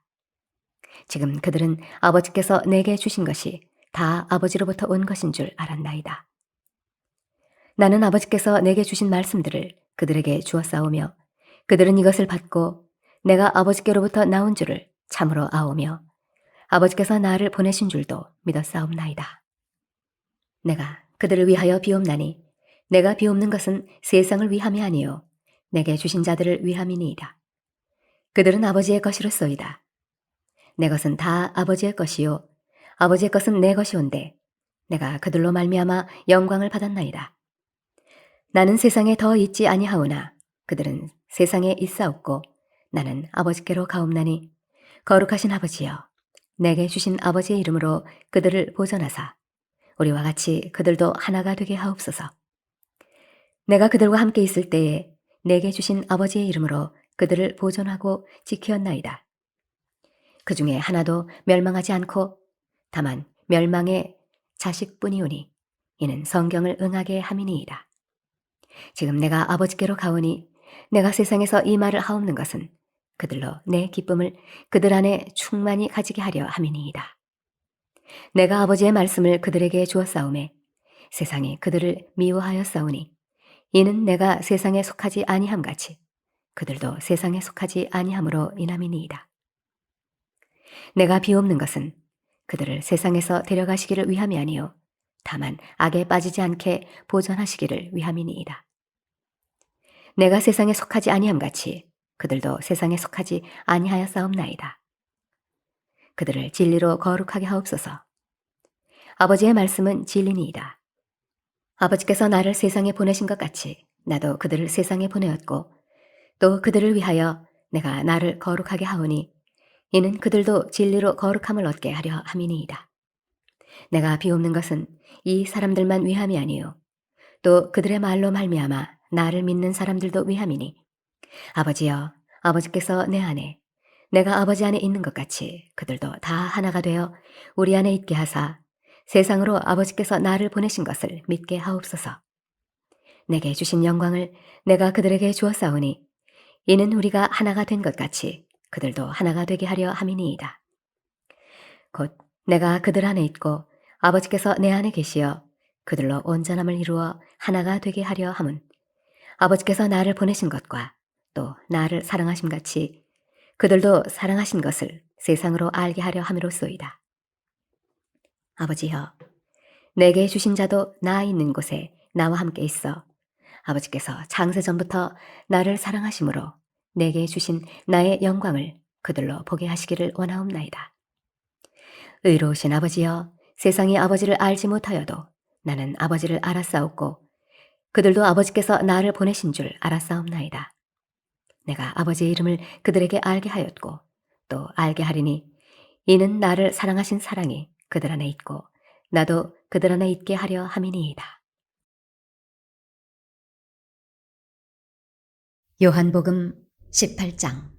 지금 그들은 아버지께서 내게 주신 것이 다 아버지로부터 온 것인 줄 알았나이다. 나는 아버지께서 내게 주신 말씀들을 그들에게 주었사오며 그들은 이것을 받고 내가 아버지께로부터 나온 줄을 참으로 아오며 아버지께서 나를 보내신 줄도 믿었사옵나이다. 내가 그들을 위하여 비옵나니 내가 비옵는 것은 세상을 위함이 아니요 내게 주신 자들을 위함이니이다. 그들은 아버지의 것이로소이다. 내 것은 다 아버지의 것이요 아버지의 것은 내 것이온데 내가 그들로 말미암아 영광을 받았나이다. 나는 세상에 더 있지 아니하오나 그들은 세상에 있사옵고 나는 아버지께로 가옵나니 거룩하신 아버지여 내게 주신 아버지의 이름으로 그들을 보존하사 우리와 같이 그들도 하나가 되게 하옵소서. 내가 그들과 함께 있을 때에 내게 주신 아버지의 이름으로 그들을 보존하고 지키었나이다. 그 중에 하나도 멸망하지 않고 다만 멸망의 자식뿐이오니 이는 성경을 응하게 함이니이다. 지금 내가 아버지께로 가오니 내가 세상에서 이 말을 하옵는 것은 그들로 내 기쁨을 그들 안에 충만히 가지게 하려 함이니이다. 내가 아버지의 말씀을 그들에게 주었사오매 세상이 그들을 미워하였사오니 이는 내가 세상에 속하지 아니함 같이 그들도 세상에 속하지 아니함으로 인함이니이다. 내가 비옵는 것은 그들을 세상에서 데려가시기를 위함이 아니요 다만 악에 빠지지 않게 보존하시기를 위함이니이다. 내가 세상에 속하지 아니함 같이 그들도 세상에 속하지 아니하였사옵나이다. 그들을 진리로 거룩하게 하옵소서. 아버지의 말씀은 진리니이다. 아버지께서 나를 세상에 보내신 것 같이 나도 그들을 세상에 보내었고 또 그들을 위하여 내가 나를 거룩하게 하오니 이는 그들도 진리로 거룩함을 얻게 하려 함이니이다. 내가 비옵는 것은 이 사람들만 위함이 아니요 또 그들의 말로 말미암아 나를 믿는 사람들도 위함이니 아버지여 아버지께서 내 안에 내가 아버지 안에 있는 것 같이 그들도 다 하나가 되어 우리 안에 있게 하사 세상으로 아버지께서 나를 보내신 것을 믿게 하옵소서. 내게 주신 영광을 내가 그들에게 주었사오니 이는 우리가 하나가 된 것 같이 그들도 하나가 되게 하려 함이니이다. 곧 내가 그들 안에 있고 아버지께서 내 안에 계시어 그들로 온전함을 이루어 하나가 되게 하려 함은 아버지께서 나를 보내신 것과 또 나를 사랑하심 같이 그들도 사랑하신 것을 세상으로 알게 하려 함이로소이다. 아버지여 내게 주신 자도 나 있는 곳에 나와 함께 있어 아버지께서 창세전부터 나를 사랑하심으로 내게 주신 나의 영광을 그들로 보게 하시기를 원하옵나이다. 의로우신 아버지여 세상이 아버지를 알지 못하여도 나는 아버지를 알았사옵고 그들도 아버지께서 나를 보내신 줄 알았사옵나이다. 내가 아버지의 이름을 그들에게 알게 하였고 또 알게 하리니 이는 나를 사랑하신 사랑이 그들 안에 있고 나도 그들 안에 있게 하려 함이니이다. 요한복음 18장.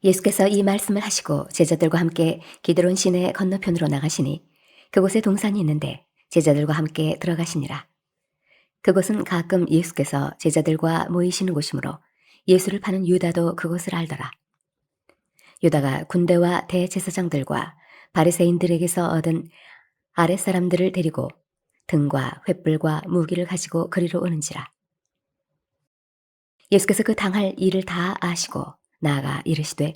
예수께서 이 말씀을 하시고 제자들과 함께 기드론 시내 건너편으로 나가시니 그곳에 동산이 있는데 제자들과 함께 들어가시니라. 그곳은 가끔 예수께서 제자들과 모이시는 곳이므로 예수를 파는 유다도 그곳을 알더라. 유다가 군대와 대제사장들과 바리새인들에게서 얻은 아랫사람들을 데리고 등과 횃불과 무기를 가지고 그리로 오는지라. 예수께서 그 당할 일을 다 아시고 나아가 이르시되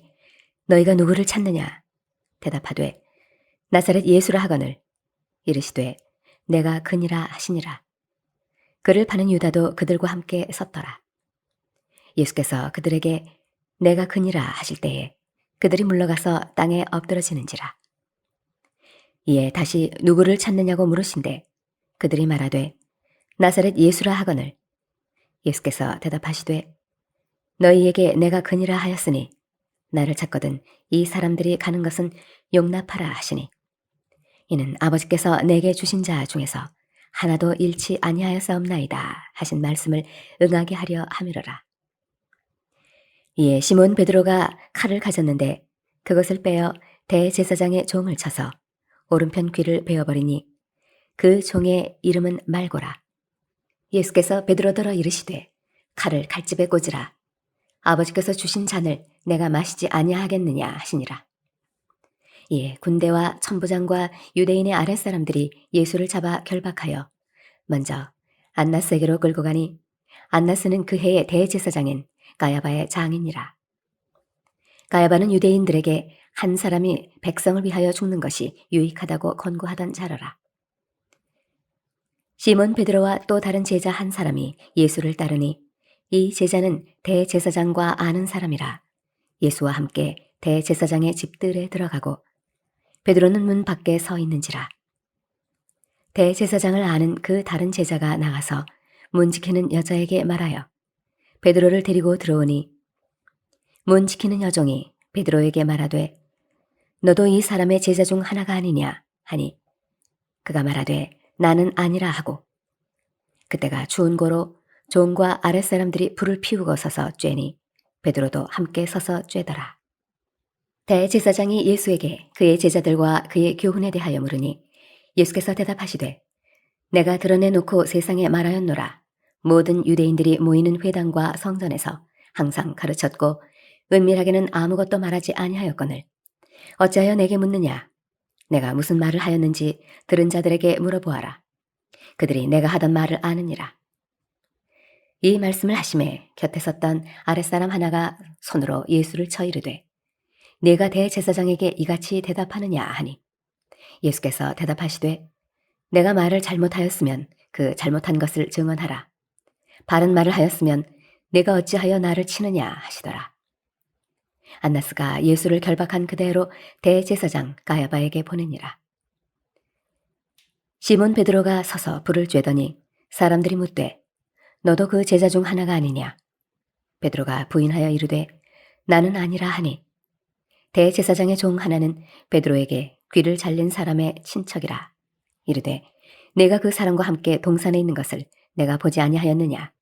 너희가 누구를 찾느냐? 대답하되 나사렛 예수라 하거늘 이르시되 내가 그니라 하시니라. 그를 파는 유다도 그들과 함께 섰더라. 예수께서 그들에게 내가 그니라 하실 때에 그들이 물러가서 땅에 엎드러지는지라. 이에 다시 누구를 찾느냐고 물으신대 그들이 말하되 나사렛 예수라 하거늘 예수께서 대답하시되 너희에게 내가 그니라 하였으니 나를 찾거든 이 사람들이 가는 것은 용납하라 하시니 이는 아버지께서 내게 주신 자 중에서 하나도 잃지 아니하였사옵나이다 하신 말씀을 응하게 하려 함이로라. 이에 시몬 베드로가 칼을 가졌는데 그것을 빼어 대제사장의 종을 쳐서 오른편 귀를 베어버리니 그 종의 이름은 말고라. 예수께서 베드로더러 이르시되 칼을 칼집에 꽂으라. 아버지께서 주신 잔을 내가 마시지 아니하겠느냐 하시니라. 이에 군대와 천부장과 유대인의 아랫사람들이 예수를 잡아 결박하여 먼저 안나스에게로 끌고 가니 안나스는 그 해의 대제사장인 가야바의 장이니라. 가야바는 유대인들에게 한 사람이 백성을 위하여 죽는 것이 유익하다고 권고하던 자로라. 시몬 베드로와 또 다른 제자 한 사람이 예수를 따르니 이 제자는 대제사장과 아는 사람이라 예수와 함께 대제사장의 집들에 들어가고 베드로는 문 밖에 서 있는지라. 대제사장을 아는 그 다른 제자가 나가서 문 지키는 여자에게 말하여 베드로를 데리고 들어오니 문 지키는 여종이 베드로에게 말하되 너도 이 사람의 제자 중 하나가 아니냐 하니 그가 말하되 나는 아니라 하고 그때가 추운 고로 종과 아랫사람들이 불을 피우고 서서 쬐니 베드로도 함께 서서 쬐더라. 대제사장이 예수에게 그의 제자들과 그의 교훈에 대하여 물으니 예수께서 대답하시되 내가 드러내놓고 세상에 말하였노라. 모든 유대인들이 모이는 회당과 성전에서 항상 가르쳤고 은밀하게는 아무것도 말하지 아니하였거늘 어찌하여 내게 묻느냐? 내가 무슨 말을 하였는지 들은 자들에게 물어보아라. 그들이 내가 하던 말을 아느니라. 이 말씀을 하심에 곁에 섰던 아랫사람 하나가 손으로 예수를 쳐 이르되 네가 대제사장에게 이같이 대답하느냐 하니 예수께서 대답하시되 내가 말을 잘못하였으면 그 잘못한 것을 증언하라. 바른 말을 하였으면 내가 어찌하여 나를 치느냐 하시더라. 안나스가 예수를 결박한 그대로 대제사장 가야바에게 보내니라. 시몬 베드로가 서서 불을 쬐더니 사람들이 묻되 너도 그 제자 중 하나가 아니냐? 베드로가 부인하여 이르되 나는 아니라 하니 대제사장의 종 하나는 베드로에게 귀를 잘린 사람의 친척이라 이르되 내가 그 사람과 함께 동산에 있는 것을 내가 보지 아니하였느냐?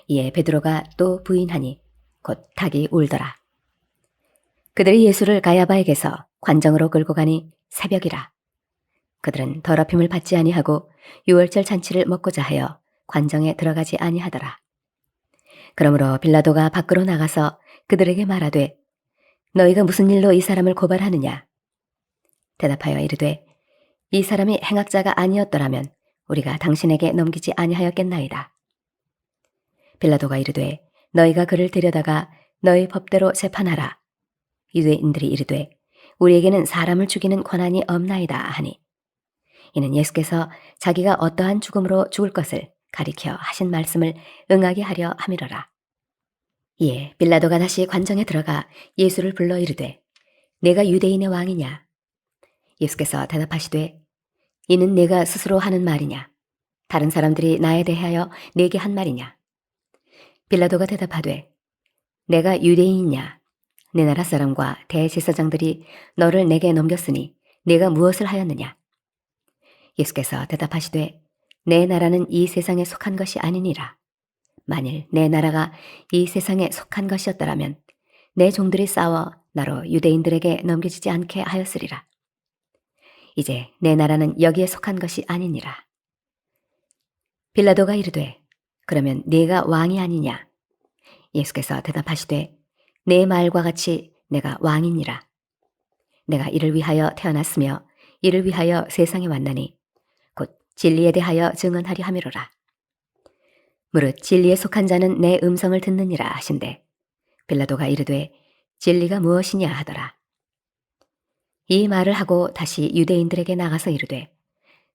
이에 베드로가 또 부인하니 곧 닭이 울더라. 그들이 예수를 가야바에게서 관정으로 끌고 가니 새벽이라. 그들은 더럽힘을 받지 아니하고 유월절 잔치를 먹고자 하여 관정에 들어가지 아니하더라. 그러므로 빌라도가 밖으로 나가서 그들에게 말하되 너희가 무슨 일로 이 사람을 고발하느냐? 대답하여 이르되 이 사람이 행악자가 아니었더라면 우리가 당신에게 넘기지 아니하였겠나이다. 빌라도가 이르되 너희가 그를 데려다가 너희 법대로 재판하라. 유대인들이 이르되 우리에게는 사람을 죽이는 권한이 없나이다 하니 이는 예수께서 자기가 어떠한 죽음으로 죽을 것을 가리켜 하신 말씀을 응하게 하려 함이로라. 이에 빌라도가 다시 관정에 들어가 예수를 불러 이르되 내가 유대인의 왕이냐? 예수께서 대답하시되 이는 내가 스스로 하는 말이냐? 다른 사람들이 나에 대하여 내게 한 말이냐? 빌라도가 대답하되 내가 유대인이냐? 내 나라 사람과 대제사장들이 너를 내게 넘겼으니 내가 무엇을 하였느냐? 예수께서 대답하시되 내 나라는 이 세상에 속한 것이 아니니라. 만일 내 나라가 이 세상에 속한 것이었더라면 내 종들이 싸워 나로 유대인들에게 넘겨지지 않게 하였으리라. 이제 내 나라는 여기에 속한 것이 아니니라. 빌라도가 이르되 그러면 네가 왕이 아니냐? 예수께서 대답하시되 내 말과 같이 내가 왕이니라. 내가 이를 위하여 태어났으며 이를 위하여 세상에 왔나니 곧 진리에 대하여 증언하려 함이로라. 무릇 진리에 속한 자는 내 음성을 듣느니라 하신대 빌라도가 이르되 진리가 무엇이냐 하더라. 이 말을 하고 다시 유대인들에게 나가서 이르되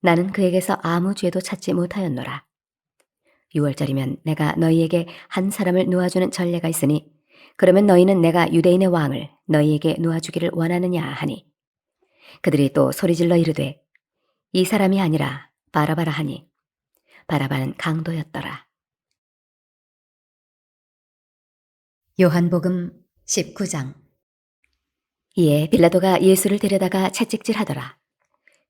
나는 그에게서 아무 죄도 찾지 못하였노라. 유월절이면 내가 너희에게 한 사람을 놓아주는 전례가 있으니 그러면 너희는 내가 유대인의 왕을 너희에게 놓아주기를 원하느냐 하니 그들이 또 소리질러 이르되 이 사람이 아니라 바라바라 하니 바라바는 강도였더라. 요한복음 19장. 이에 빌라도가 예수를 데려다가 채찍질하더라.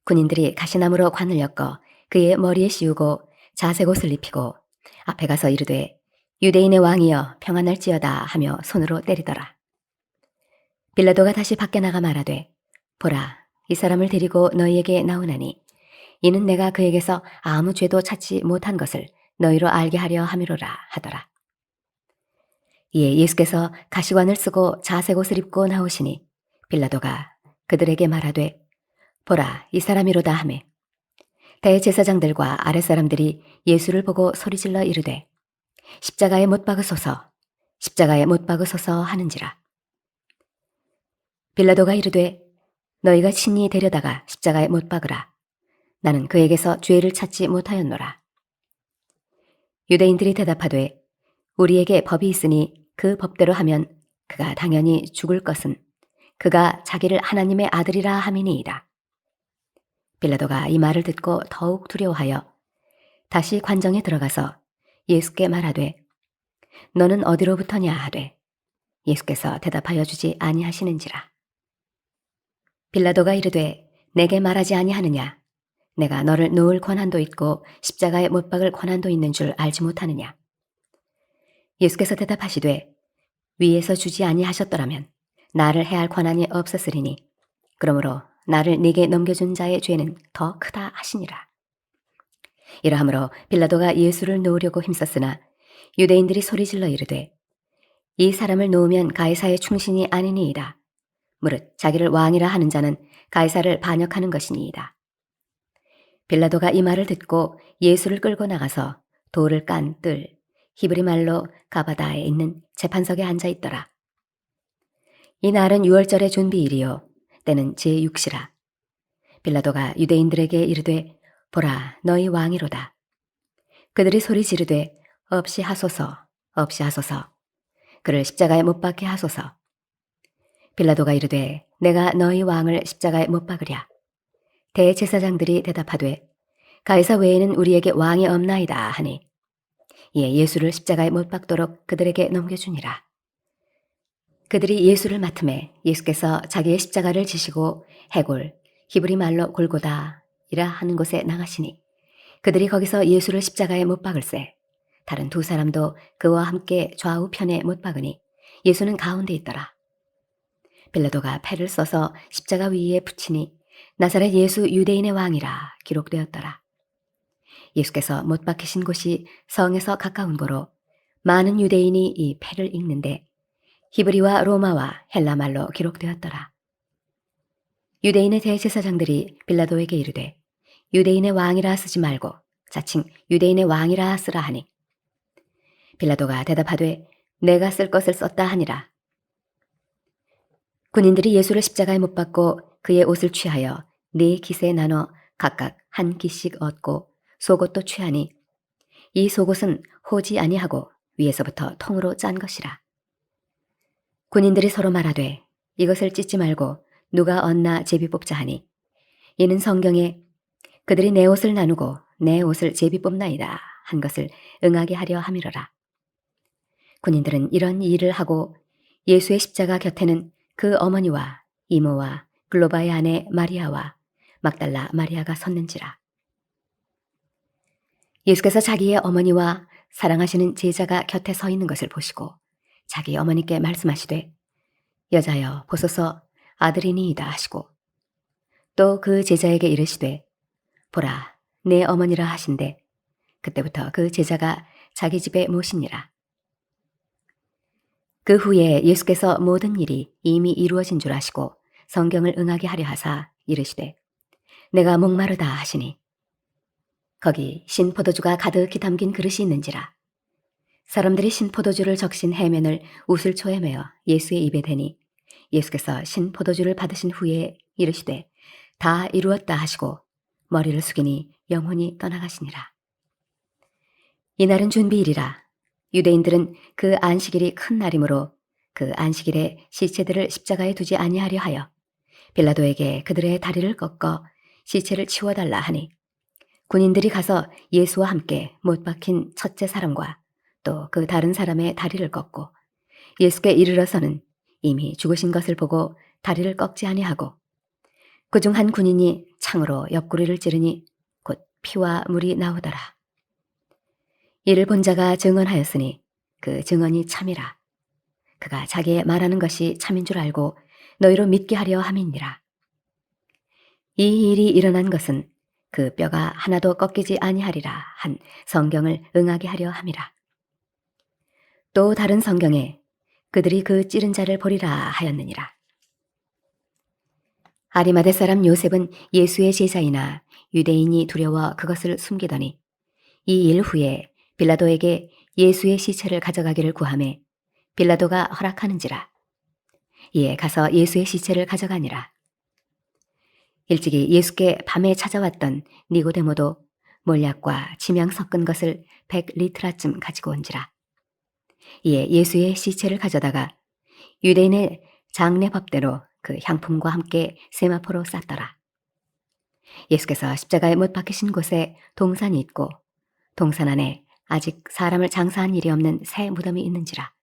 군인들이 가시나무로 관을 엮어 그의 머리에 씌우고 자색 옷을 입히고 앞에 가서 이르되 유대인의 왕이여 평안할지어다 하며 손으로 때리더라. 빌라도가 다시 밖에 나가 말하되 보라 이 사람을 데리고 너희에게 나오나니 이는 내가 그에게서 아무 죄도 찾지 못한 것을 너희로 알게 하려 함이로라 하더라. 이에 예수께서 가시관을 쓰고 자색 옷을 입고 나오시니 빌라도가 그들에게 말하되 보라 이 사람이로다 하매 대제사장들과 아랫사람들이 예수를 보고 소리질러 이르되 십자가에 못 박으소서 십자가에 못 박으소서 하는지라. 빌라도가 이르되 너희가 친히 데려다가 십자가에 못 박으라. 나는 그에게서 죄를 찾지 못하였노라. 유대인들이 대답하되 우리에게 법이 있으니 그 법대로 하면 그가 당연히 죽을 것은 그가 자기를 하나님의 아들이라 함이니이다. 빌라도가 이 말을 듣고 더욱 두려워하여 다시 관정에 들어가서 예수께 말하되 너는 어디로부터냐 하되 예수께서 대답하여 주지 아니하시는지라. 빌라도가 이르되 내게 말하지 아니하느냐? 내가 너를 놓을 권한도 있고 십자가에 못 박을 권한도 있는 줄 알지 못하느냐? 예수께서 대답하시되 위에서 주지 아니하셨더라면 나를 해할 권한이 없었으리니 그러므로 나를 네게 넘겨준 자의 죄는 더 크다 하시니라. 이러함으로 빌라도가 예수를 놓으려고 힘썼으나 유대인들이 소리질러 이르되 이 사람을 놓으면 가이사의 충신이 아니니이다. 무릇 자기를 왕이라 하는 자는 가이사를 반역하는 것이니이다. 빌라도가 이 말을 듣고 예수를 끌고 나가서 돌을 깐 뜰 히브리 말로 가바다에 있는 재판석에 앉아 있더라. 이 날은 유월절의 준비일이요 때는 제6시라. 빌라도가 유대인들에게 이르되 보라 너희 왕이로다. 그들이 소리 지르되 없이 하소서 없이 하소서 그를 십자가에 못 박게 하소서. 빌라도가 이르되 내가 너희 왕을 십자가에 못 박으랴. 대제사장들이 대답하되 가이사 외에는 우리에게 왕이 없나이다 하니 이에 예수를 십자가에 못 박도록 그들에게 넘겨주니라. 그들이 예수를 맡음에 예수께서 자기의 십자가를 지시고 해골, 히브리 말로 골고다이라 하는 곳에 나가시니 그들이 거기서 예수를 십자가에 못 박을새 다른 두 사람도 그와 함께 좌우편에 못 박으니 예수는 가운데 있더라. 빌라도가 패를 써서 십자가 위에 붙이니 나사렛 예수 유대인의 왕이라 기록되었더라. 예수께서 못 박히신 곳이 성에서 가까운 고로 많은 유대인이 이 패를 읽는데 히브리와 로마와 헬라 말로 기록되었더라. 유대인의 대제사장들이 빌라도에게 이르되 유대인의 왕이라 쓰지 말고 자칭 유대인의 왕이라 쓰라 하니 빌라도가 대답하되 내가 쓸 것을 썼다 하니라. 군인들이 예수를 십자가에 못 박고 그의 옷을 취하여 네 깃에 나눠 각각 한 깃씩 얻고 속옷도 취하니 이 속옷은 호지 아니하고 위에서부터 통으로 짠 것이라. 군인들이 서로 말하되 이것을 찢지 말고 누가 얻나 제비 뽑자 하니 이는 성경에 그들이 내 옷을 나누고 내 옷을 제비 뽑나이다 한 것을 응하게 하려 함이로라. 군인들은 이런 일을 하고 예수의 십자가 곁에는 그 어머니와 이모와 글로바의 아내 마리아와 막달라 마리아가 섰는지라. 예수께서 자기의 어머니와 사랑하시는 제자가 곁에 서 있는 것을 보시고 자기 어머니께 말씀하시되 여자여 보소서 아들이니이다 하시고 또 그 제자에게 이르시되 보라 내 어머니라 하신대 그때부터 그 제자가 자기 집에 모시니라. 그 후에 예수께서 모든 일이 이미 이루어진 줄 아시고 성경을 응하게 하려 하사 이르시되 내가 목마르다 하시니 거기 신포도주가 가득히 담긴 그릇이 있는지라. 사람들이 신포도주를 적신 해면을 우슬초에 매어 예수의 입에 대니 예수께서 신포도주를 받으신 후에 이르시되 다 이루었다 하시고 머리를 숙이니 영혼이 떠나가시니라. 이날은 준비일이라. 유대인들은 그 안식일이 큰 날이므로 그 안식일에 시체들을 십자가에 두지 아니하려 하여 빌라도에게 그들의 다리를 꺾어 시체를 치워달라 하니 군인들이 가서 예수와 함께 못 박힌 첫째 사람과 또 그 다른 사람의 다리를 꺾고 예수께 이르러서는 이미 죽으신 것을 보고 다리를 꺾지 아니하고 그중 한 군인이 창으로 옆구리를 찌르니 곧 피와 물이 나오더라. 이를 본 자가 증언하였으니 그 증언이 참이라. 그가 자기의 말하는 것이 참인 줄 알고 너희로 믿게 하려 함이니라. 이 일이 일어난 것은 그 뼈가 하나도 꺾이지 아니하리라 한 성경을 응하게 하려 함이라. 또 다른 성경에 그들이 그 찌른 자를 보리라 하였느니라. 아리마대 사람 요셉은 예수의 제자이나 유대인이 두려워 그것을 숨기더니 이 일 후에 빌라도에게 예수의 시체를 가져가기를 구하매 빌라도가 허락하는지라. 이에 가서 예수의 시체를 가져가니라. 일찍이 예수께 밤에 찾아왔던 니고데모도 몰약과 침향 섞은 것을 100리트라쯤 가지고 온지라. 이에 예수의 시체를 가져다가 유대인의 장례 법대로 그 향품과 함께 세마포로 쌌더라. 예수께서 십자가에 못 박히신 곳에 동산이 있고 동산 안에 아직 사람을 장사한 일이 없는 새 무덤이 있는지라.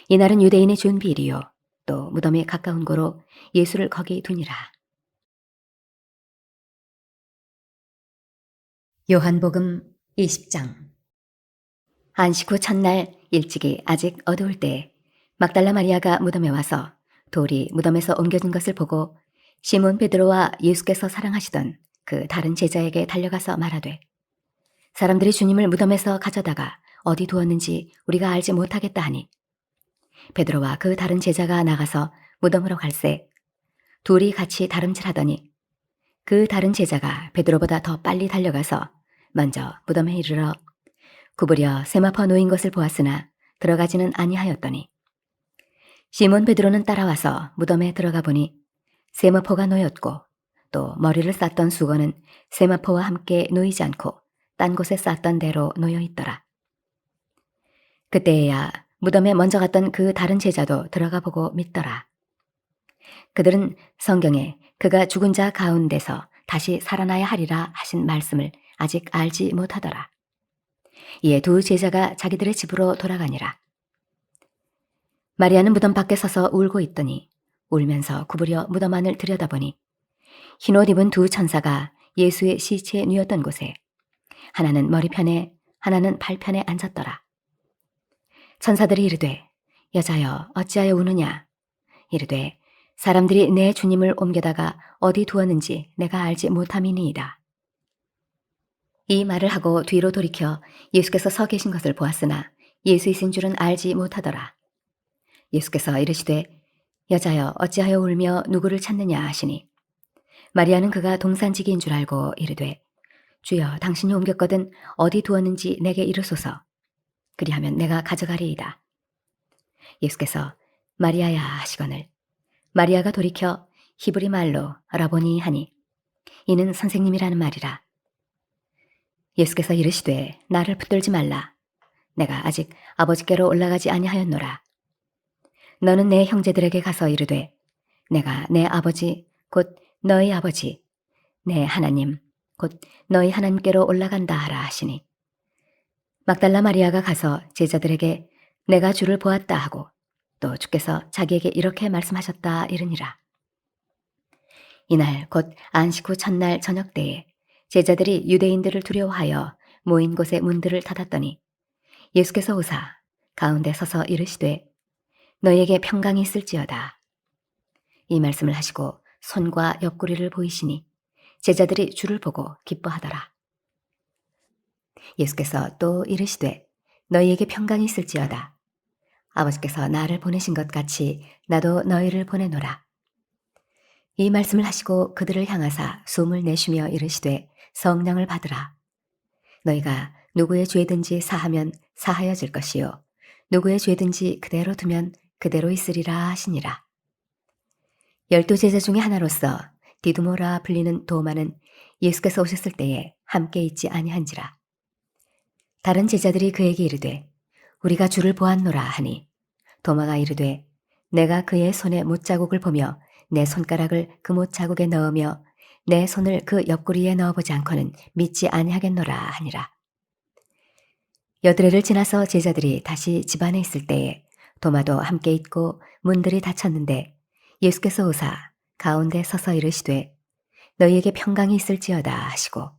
이날은 유대인의 준비일이요 또 무덤이 가까운 고로 예수를 거기 두니라. 요한복음 20장. 안식 후 첫날 일찍이 아직 어두울 때 막달라 마리아가 무덤에 와서 돌이 무덤에서 옮겨진 것을 보고 시몬 베드로와 예수께서 사랑하시던 그 다른 제자에게 달려가서 말하되 사람들이 주님을 무덤에서 가져다가 어디 두었는지 우리가 알지 못하겠다 하니 베드로와 그 다른 제자가 나가서 무덤으로 갈새 둘이 같이 다름질하더니 그 다른 제자가 베드로보다 더 빨리 달려가서 먼저 무덤에 이르러 구부려 세마포 놓인 것을 보았으나 들어가지는 아니하였더니 시몬 베드로는 따라와서 무덤에 들어가 보니 세마포가 놓였고 또 머리를 쌌던 수건은 세마포와 함께 놓이지 않고 딴 곳에 쌌던 대로 놓여 있더라. 그때에야 무덤에 먼저 갔던 그 다른 제자도 들어가 보고 믿더라. 그들은 성경에 그가 죽은 자 가운데서 다시 살아나야 하리라 하신 말씀을 아직 알지 못하더라. 이에 두 제자가 자기들의 집으로 돌아가니라. 마리아는 무덤 밖에 서서 울고 있더니 울면서 구부려 무덤 안을 들여다보니 흰옷 입은 두 천사가 예수의 시체에 누웠던 곳에 하나는 머리편에 하나는 발편에 앉았더라. 천사들이 이르되 여자여 어찌하여 우느냐 이르되 사람들이 내 주님을 옮겨다가 어디 두었는지 내가 알지 못함이니이다. 이 말을 하고 뒤로 돌이켜 예수께서 서 계신 것을 보았으나 예수이신 줄은 알지 못하더라. 예수께서 이르시되 여자여 어찌하여 울며 누구를 찾느냐 하시니 마리아는 그가 동산지기인 줄 알고 이르되 주여 당신이 옮겼거든 어디 두었는지 내게 이르소서. 그리하면 내가 가져가리이다. 예수께서 마리아야 하시거늘 마리아가 돌이켜 히브리 말로 라보니 하니 이는 선생님이라는 말이라. 예수께서 이르시되 나를 붙들지 말라. 내가 아직 아버지께로 올라가지 아니하였노라. 너는 내 형제들에게 가서 이르되 내가 내 아버지 곧 너희 아버지 내 하나님 곧 너희 하나님께로 올라간다 하라 하시니 막달라 마리아가 가서 제자들에게 내가 주를 보았다 하고 또 주께서 자기에게 이렇게 말씀하셨다 이르니라. 이날 곧 안식 후 첫날 저녁 때에 제자들이 유대인들을 두려워하여 모인 곳의 문들을 닫았더니 예수께서 오사 가운데 서서 이르시되 너희에게 평강이 있을지어다. 이 말씀을 하시고 손과 옆구리를 보이시니 제자들이 주를 보고 기뻐하더라. 예수께서 또 이르시되 너희에게 평강이 있을지어다. 아버지께서 나를 보내신 것 같이 나도 너희를 보내노라. 이 말씀을 하시고 그들을 향하사 숨을 내쉬며 이르시되 성령을 받으라. 너희가 누구의 죄든지 사하면 사하여질 것이요 누구의 죄든지 그대로 두면 그대로 있으리라 하시니라. 12 제자 중에 하나로서 디두모라 불리는 도마는 예수께서 오셨을 때에 함께 있지 아니한지라. 다른 제자들이 그에게 이르되 우리가 주를 보았노라 하니 도마가 이르되 내가 그의 손에 못자국을 보며 내 손가락을 그 못자국에 넣으며 내 손을 그 옆구리에 넣어보지 않고는 믿지 아니하겠노라 하니라. 여드레를 지나서 제자들이 다시 집 안에 있을 때에 도마도 함께 있고 문들이 닫혔는데 예수께서 오사 가운데 서서 이르시되 너희에게 평강이 있을지어다 하시고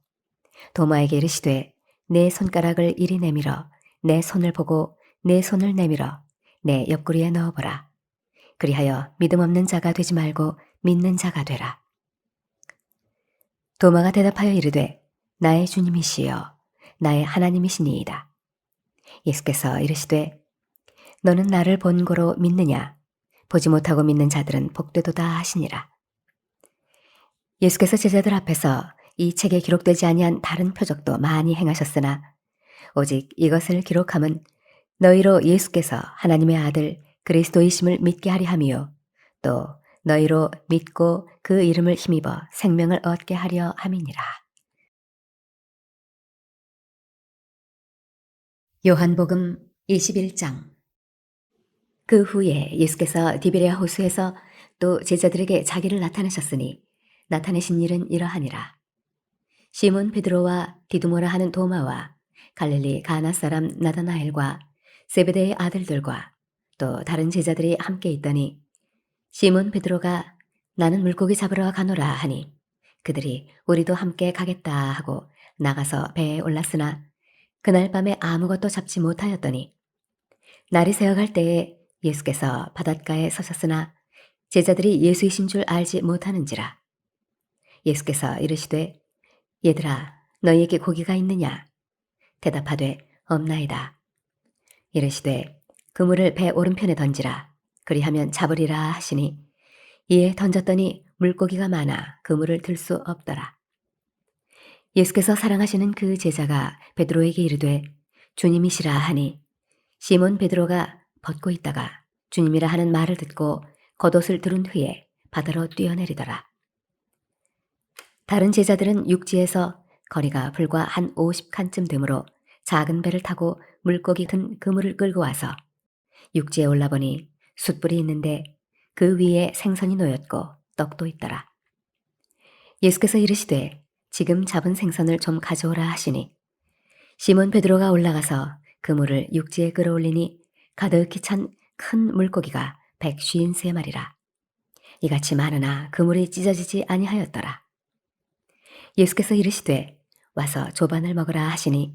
도마에게 이르시되 내 손가락을 이리 내밀어 내 손을 보고 내 손을 내밀어 내 옆구리에 넣어보라. 그리하여 믿음 없는 자가 되지 말고 믿는 자가 되라. 도마가 대답하여 이르되 나의 주님이시여 나의 하나님이시니이다. 예수께서 이르시되 너는 나를 본고로 믿느냐 보지 못하고 믿는 자들은 복되도다 하시니라. 예수께서 제자들 앞에서 이 책에 기록되지 아니한 다른 표적도 많이 행하셨으나 오직 이것을 기록함은 너희로 예수께서 하나님의 아들 그리스도이심을 믿게 하리 함이요 또 너희로 믿고 그 이름을 힘입어 생명을 얻게 하려 함이니라. 요한복음 21장. 그 후에 예수께서 디베랴 호수에서 또 제자들에게 자기를 나타내셨으니 나타내신 일은 이러하니라. 시몬 베드로와 디두모라 하는 도마와 갈릴리 가나 사람 나다나엘과 세베대의 아들들과 또 다른 제자들이 함께 있더니 시몬 베드로가 나는 물고기 잡으러 가노라 하니 그들이 우리도 함께 가겠다 하고 나가서 배에 올랐으나 그날 밤에 아무것도 잡지 못하였더니 날이 새어갈 때에 예수께서 바닷가에 서셨으나 제자들이 예수이신 줄 알지 못하는지라. 예수께서 이르시되 얘들아 너희에게 고기가 있느냐? 대답하되 없나이다. 이르시되 그물을 배 오른편에 던지라. 그리하면 잡으리라 하시니 이에 던졌더니 물고기가 많아 그물을 들 수 없더라. 예수께서 사랑하시는 그 제자가 베드로에게 이르되 주님이시라 하니 시몬 베드로가 벗고 있다가 주님이라 하는 말을 듣고 겉옷을 두른 후에 바다로 뛰어내리더라. 다른 제자들은 육지에서 거리가 불과 한 50칸쯤 되므로 작은 배를 타고 물고기 큰 그물을 끌고 와서 육지에 올라보니 숯불이 있는데 그 위에 생선이 놓였고 떡도 있더라. 예수께서 이르시되 지금 잡은 생선을 좀 가져오라 하시니 시몬 베드로가 올라가서 그물을 육지에 끌어올리니 가득히 찬 큰 물고기가 153마리라. 이같이 많으나 그물이 찢어지지 아니하였더라. 예수께서 이르시되 와서 조반을 먹으라 하시니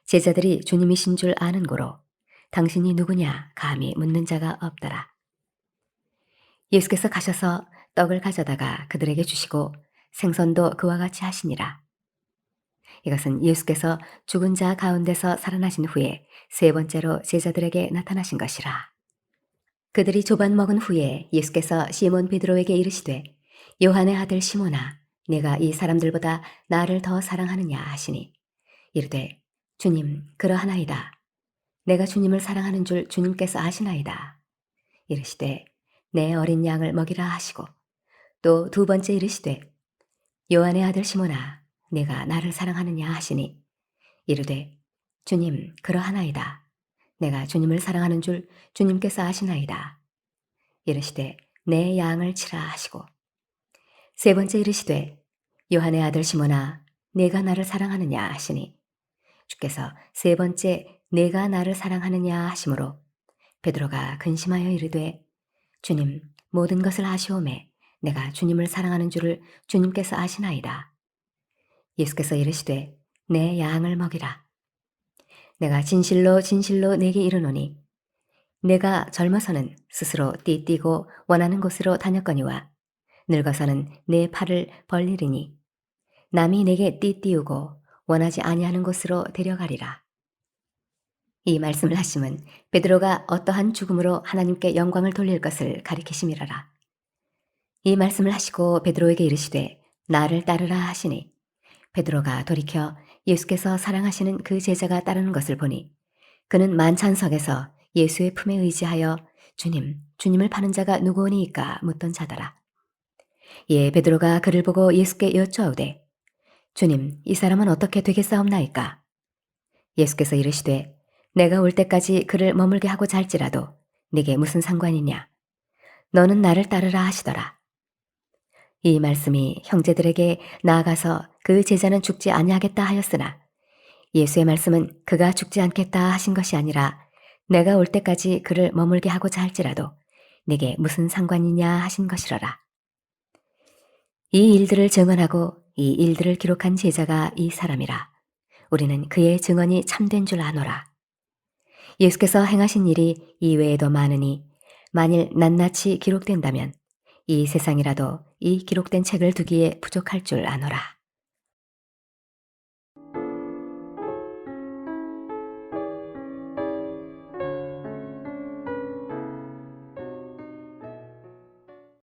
제자들이 주님이신 줄 아는 고로 당신이 누구냐 감히 묻는 자가 없더라. 예수께서 가셔서 떡을 가져다가 그들에게 주시고 생선도 그와 같이 하시니라. 이것은 예수께서 죽은 자 가운데서 살아나신 후에 세 번째로 제자들에게 나타나신 것이라. 그들이 조반 먹은 후에 예수께서 시몬 베드로에게 이르시되 요한의 아들 시몬아 내가 이 사람들보다 나를 더 사랑하느냐 하시니 이르되 주님 그러하나이다. 내가 주님을 사랑하는 줄 주님께서 아시나이다. 이르시되 내 어린 양을 먹이라 하시고 또 두 번째 이르시되 요한의 아들 시몬아 내가 나를 사랑하느냐 하시니 이르되 주님 그러하나이다. 내가 주님을 사랑하는 줄 주님께서 아시나이다. 이르시되 내 양을 치라 하시고 세 번째 이르시되 요한의 아들 시몬아 내가 나를 사랑하느냐 하시니 주께서 세 번째 내가 나를 사랑하느냐 하심으로 베드로가 근심하여 이르되 주님 모든 것을 아시오매 내가 주님을 사랑하는 줄을 주님께서 아시나이다. 예수께서 이르시되 내 양을 먹이라. 내가 진실로 진실로 내게 이르노니 내가 젊어서는 스스로 띠띠고 원하는 곳으로 다녔거니와 늙어서는 내 팔을 벌리리니 남이 내게 띠띠우고 원하지 아니하는 곳으로 데려가리라. 이 말씀을 하심은 베드로가 어떠한 죽음으로 하나님께 영광을 돌릴 것을 가리키심이라라. 이 말씀을 하시고 베드로에게 이르시되 나를 따르라 하시니 베드로가 돌이켜 예수께서 사랑하시는 그 제자가 따르는 것을 보니 그는 만찬석에서 예수의 품에 의지하여 주님, 주님을 파는 자가 누구오니이까 묻던 자더라. 예, 베드로가 그를 보고 예수께 여쭈어오되 주님, 이 사람은 어떻게 되겠사옵나이까? 예수께서 이르시되 내가 올 때까지 그를 머물게 하고자 할지라도 네게 무슨 상관이냐? 너는 나를 따르라 하시더라. 이 말씀이 형제들에게 나아가서 그 제자는 죽지 아니하겠다 하였으나 예수의 말씀은 그가 죽지 않겠다 하신 것이 아니라 내가 올 때까지 그를 머물게 하고자 할지라도 네게 무슨 상관이냐 하신 것이로라. 이 일들을 증언하고 이 일들을 기록한 제자가 이 사람이라. 우리는 그의 증언이 참된 줄 아노라. 예수께서 행하신 일이 이외에도 많으니 만일 낱낱이 기록된다면 이 세상이라도 이 기록된 책을 두기에 부족할 줄 아노라.